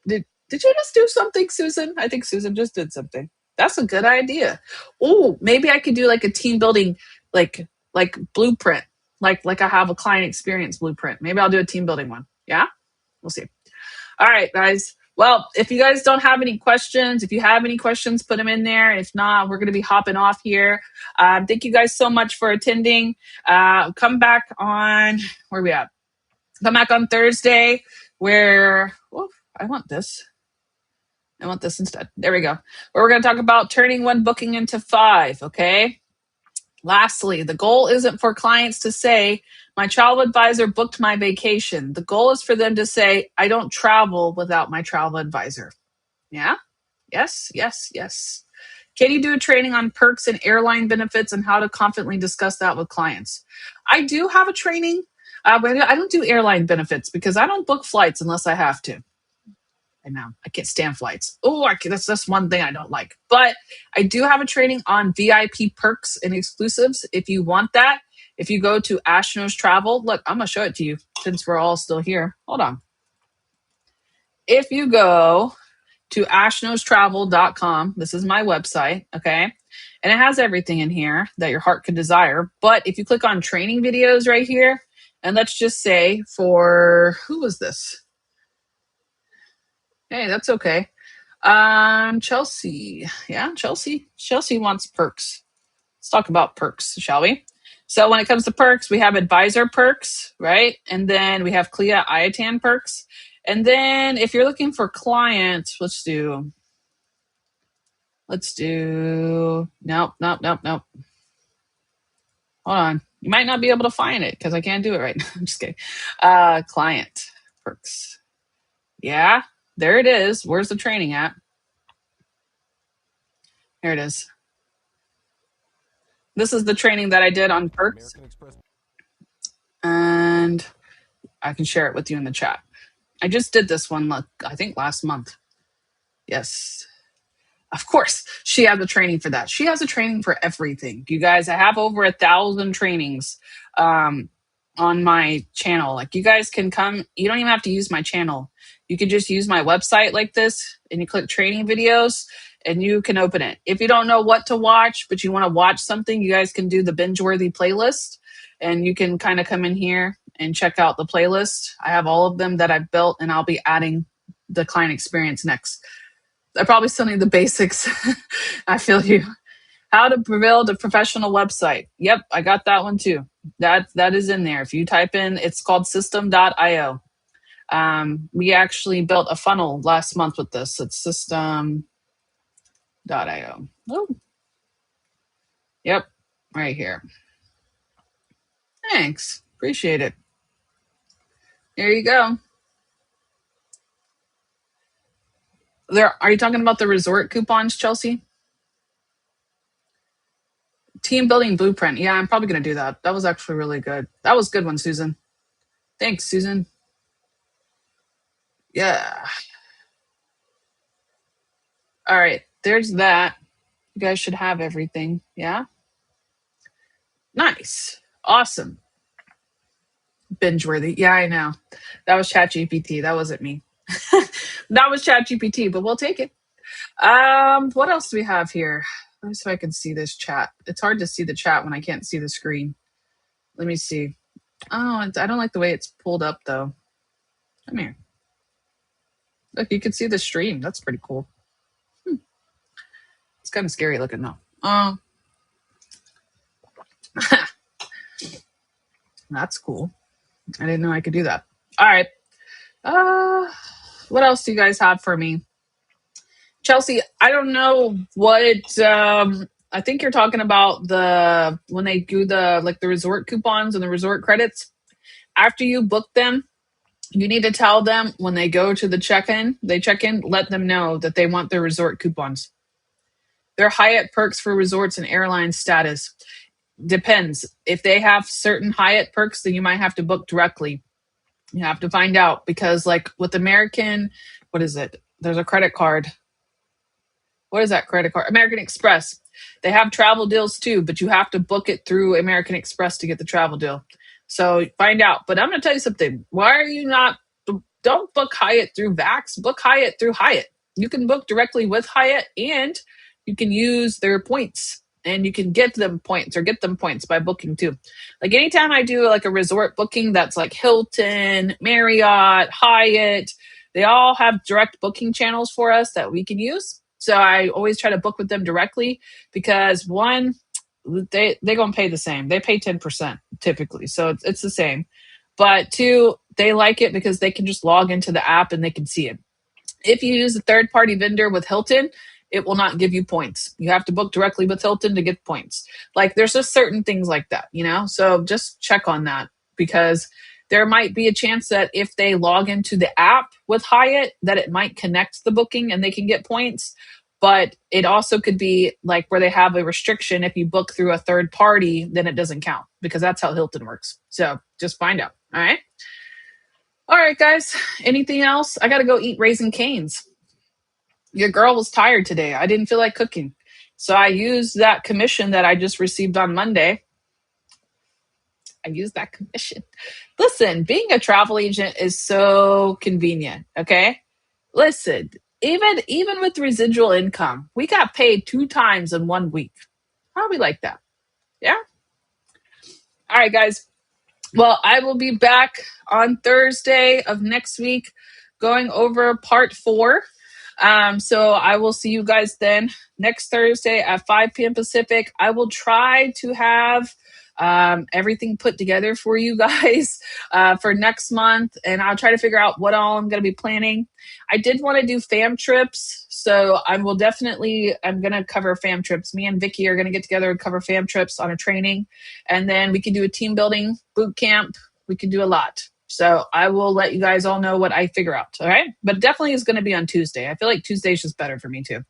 Did you just do something, Susan? I think Susan just did something. That's a good idea. Oh, maybe I could do like a team building, like blueprint, like I have a client experience blueprint. Maybe I'll do a team building one. Yeah, we'll see. All right, guys. Well, if you guys don't have any questions, if you have any questions, put them in there. If not, we're going to be hopping off here. Thank you guys so much for attending. Come back on, where are we at? Come back on Thursday where, oh, I want this instead. There we go. Where we're going to talk about turning one booking into five, okay? Lastly, the goal isn't for clients to say, my travel advisor booked my vacation. The goal is for them to say, I don't travel without my travel advisor. Yeah? Yes, yes, yes. Can you do a training on perks and airline benefits and how to confidently discuss that with clients? I do have a training, but I don't do airline benefits because I don't book flights unless I have to. I know I can't stand flights. Oh, that's one thing I don't like. But I do have a training on VIP perks and exclusives. If you want that, if you go to Ash Knows Travel, look, I'm gonna show it to you since we're all still here. Hold on. If you go to ashknowstravel.com, this is my website, okay? And it has everything in here that your heart could desire. But if you click on training videos right here, and let's just say for who was this? Hey, that's okay. Chelsea. Yeah, Chelsea. Chelsea wants perks. Let's talk about perks, shall we? So when it comes to perks, we have advisor perks, right? And then we have CLIA IATAN perks. And then if you're looking for clients, let's do, nope. Hold on. You might not be able to find it because I can't do it right now. I'm just kidding. Client perks. Yeah, there it is. Where's the training at? Here it is. This is the training that I did on perks. And I can share it with you in the chat. I just did this one, I think last month. Yes. Of course, she has a training for that. She has a training for everything. You guys, I have over 1,000 trainings on my channel. Like you guys can come, you don't even have to use my channel. You can just use my website like this and you click training videos and you can open it. If you don't know what to watch, but you want to watch something, you guys can do the binge-worthy playlist and you can kind of come in here and check out the playlist. I have all of them that I've built and I'll be adding the client experience next. I probably still need the basics. I feel you. How to build a professional website. Yep, I got that one too. That is in there. If you type in, it's called system.io. We actually built a funnel last month with this. It's system.io. Oh, yep, right here. Thanks. Appreciate it. There you go. Are you talking about the resort coupons, Chelsea? Team building blueprint. Yeah, I'm probably gonna do that. That was actually really good. That was a good one, Susan. Thanks, Susan. Yeah. All right. There's that. You guys should have everything. Yeah. Nice. Awesome. Binge worthy. Yeah, I know. That was ChatGPT. That wasn't me. That was ChatGPT, but we'll take it. What else do we have here? Let me see if I can see this chat. It's hard to see the chat when I can't see the screen. Let me see. Oh, I don't like the way it's pulled up though. Come here. Look, you can see the stream. That's pretty cool. It's kind of scary looking though. Oh, that's cool. I didn't know I could do that. All right. Uh, what else do you guys have for me? Chelsea, I don't know what I think you're talking about the when they do the like the resort coupons and the resort credits. After you book them, you need to tell them when they go to the check-in, they check in, let them know that they want their resort coupons. They're Hyatt perks for resorts and airline status. Depends. If they have certain Hyatt perks, then you might have to book directly. You have to find out because like with American, what is it? There's a credit card. What is that credit card? American Express. They have travel deals too, but you have to book it through American Express to get the travel deal. So find out. But I'm going to tell you something. Why are you not? Don't book Hyatt through Vax. Book Hyatt through Hyatt. You can book directly with Hyatt, and you can use their points, and you can get them points or get them points by booking too. Like anytime I do like a resort booking that's like Hilton, Marriott, Hyatt, they all have direct booking channels for us that we can use. So I always try to book with them directly because one, they gonna pay the same. They pay 10% typically, so it's the same. But two, they like it because they can just log into the app and they can see it. If you use a third party vendor with Hilton, it will not give you points. You have to book directly with Hilton to get points. Like there's just certain things like that, you know? So just check on that because there might be a chance that if they log into the app with Hyatt, that it might connect the booking and they can get points. But it also could be like where they have a restriction. If you book through a third party, then it doesn't count because that's how Hilton works. So just find out. All right. All right, guys. Anything else? I got to go eat Raisin Canes. Your girl was tired today. I didn't feel like cooking. So I used that commission that I just received on Monday. I used that commission. Listen, being a travel agent is so convenient. Okay. Listen, even with residual income, we got paid 2 times in 1 week. How we like that? Yeah. All right, guys. Well, I will be back on Thursday of next week going over part 4. So I will see you guys then next Thursday at 5 p.m. Pacific. I will try to have everything put together for you guys for next month, and I'll try to figure out what all I'm going to be planning. I did want to do fam trips, so I'm going to cover fam trips. Me and Vicky are going to get together and cover fam trips on a training, and then we can do a team building boot camp. We can do a lot. So I will let you guys all know what I figure out. All right. But it definitely is going to be on Tuesday. I feel like Tuesday is just better for me too.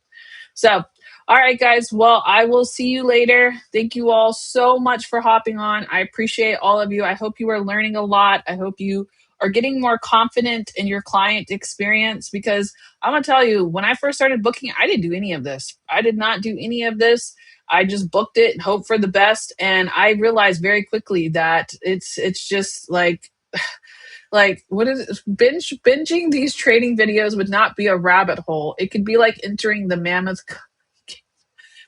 So, all right, guys. Well, I will see you later. Thank you all so much for hopping on. I appreciate all of you. I hope you are learning a lot. I hope you are getting more confident in your client experience because I'm going to tell you, when I first started booking, I didn't do any of this. I did not do any of this. I just booked it and hoped for the best. And I realized very quickly that it's just like what is it? Binging these trading videos would not be a rabbit hole. It could be like entering the mammoth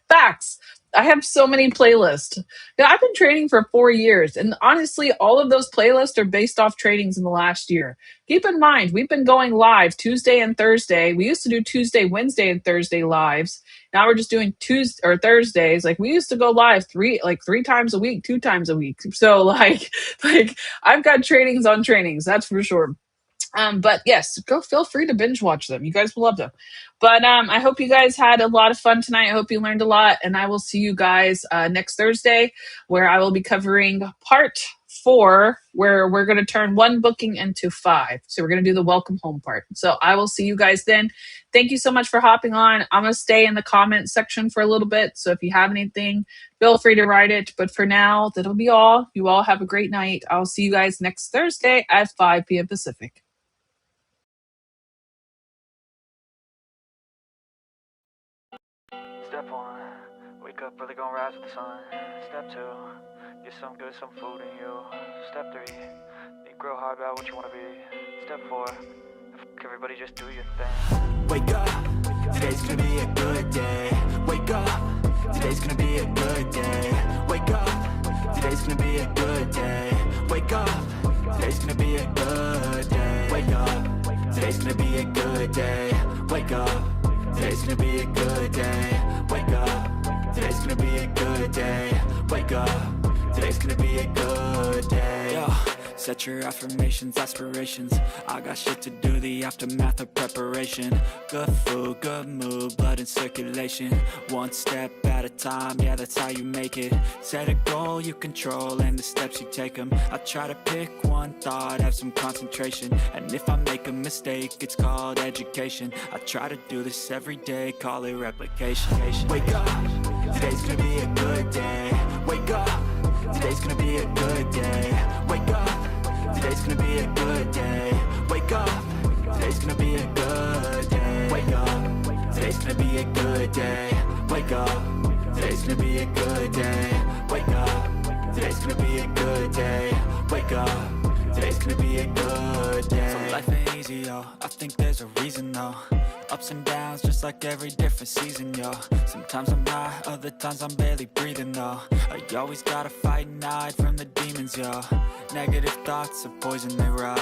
facts. I have so many playlists. Yeah, I've been training for 4 years, and honestly, all of those playlists are based off trainings in the last year. Keep in mind, we've been going live Tuesday and Thursday. We used to do Tuesday, Wednesday, and Thursday lives. Now we're just doing Tuesday or Thursdays. Like we used to go live three times a week, 2 times a week. So like I've got trainings on trainings, that's for sure. But yes, go feel free to binge watch them. You guys will love them. But I hope you guys had a lot of fun tonight. I hope you learned a lot, and I will see you guys next Thursday, where I will be covering part 4, where we're going to turn one booking into 5. So we're going to do the welcome home part. So I will see you guys then. Thank you so much for hopping on. I'm going to stay in the comment section for a little bit. So if you have anything, feel free to write it. But for now, that'll be all. You all have a great night. I'll see you guys next Thursday at 5 p.m. Pacific. Step 1, wake up early, gonna rise with the sun. Step 2, get some good, some food in you. Step 3, think real hard about what you wanna be. Step 4, everybody just do your thing. Wake up, today's gonna be a good day. Wake up, today's gonna be a good day. Wake up, today's gonna be a good day. Wake up, today's gonna be a good day. Wake up, today's gonna be a good day. Wake up, today's gonna be a good day. Wake up, today's gonna be a good day. Wake up, today's gonna be a good day. Yo, set your affirmations, aspirations. I got shit to do, the aftermath of preparation. Good food, good mood, blood in circulation. One step at a time, yeah, that's how you make it. Set a goal you control and the steps you take them. I try to pick one thought, have some concentration. And if I make a mistake, it's called education. I try to do this every day, call it replication. Wake up, today's gonna be a good day. Wake up, today's gonna be a good day. Wake up, today's gonna be a good day. Wake up, today's gonna be a good day. Wake up, today's gonna be a good day. Wake up, today's gonna be a good day. Wake up, today's gonna be a good day. Wake up, today's gonna be a good day. So life ain't easy, yo, I think there's a reason though. Ups and downs, just like every different season, yo. Sometimes I'm high, other times I'm barely breathing, though. I always gotta fight and hide from the demons, yo. Negative thoughts are poison, they rot.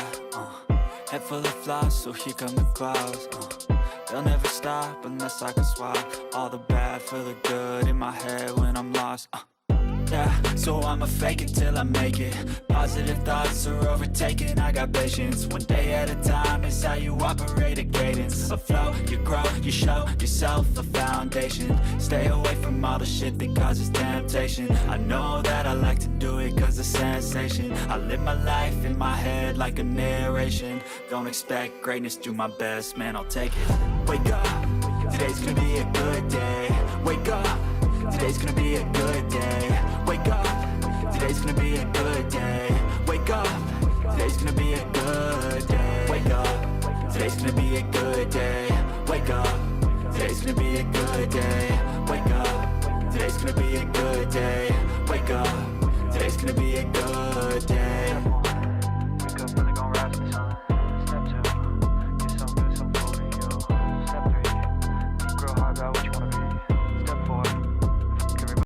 Head full of flies, so here come the clouds. They'll never stop unless I can swap all the bad for the good in my head when I'm lost. Yeah, so I'ma fake it till I make it. Positive thoughts are overtaken, I got patience. One day at a time is how you operate a cadence. A flow, you grow, you show yourself a foundation. Stay away from all the shit that causes temptation. I know that I like to do it cause it's sensation. I live my life in my head like a narration. Don't expect greatness, do my best, man, I'll take it. Wake up, today's gonna be a good day. Wake up, today's gonna be a good day. Wake up, today's gonna be a good day. Wake up, today's gonna be a good day. Wake up, today's gonna be a good day. Wake up, today's gonna be a good day. Wake up, today's gonna be a good day. Wake up, today's gonna be a good day.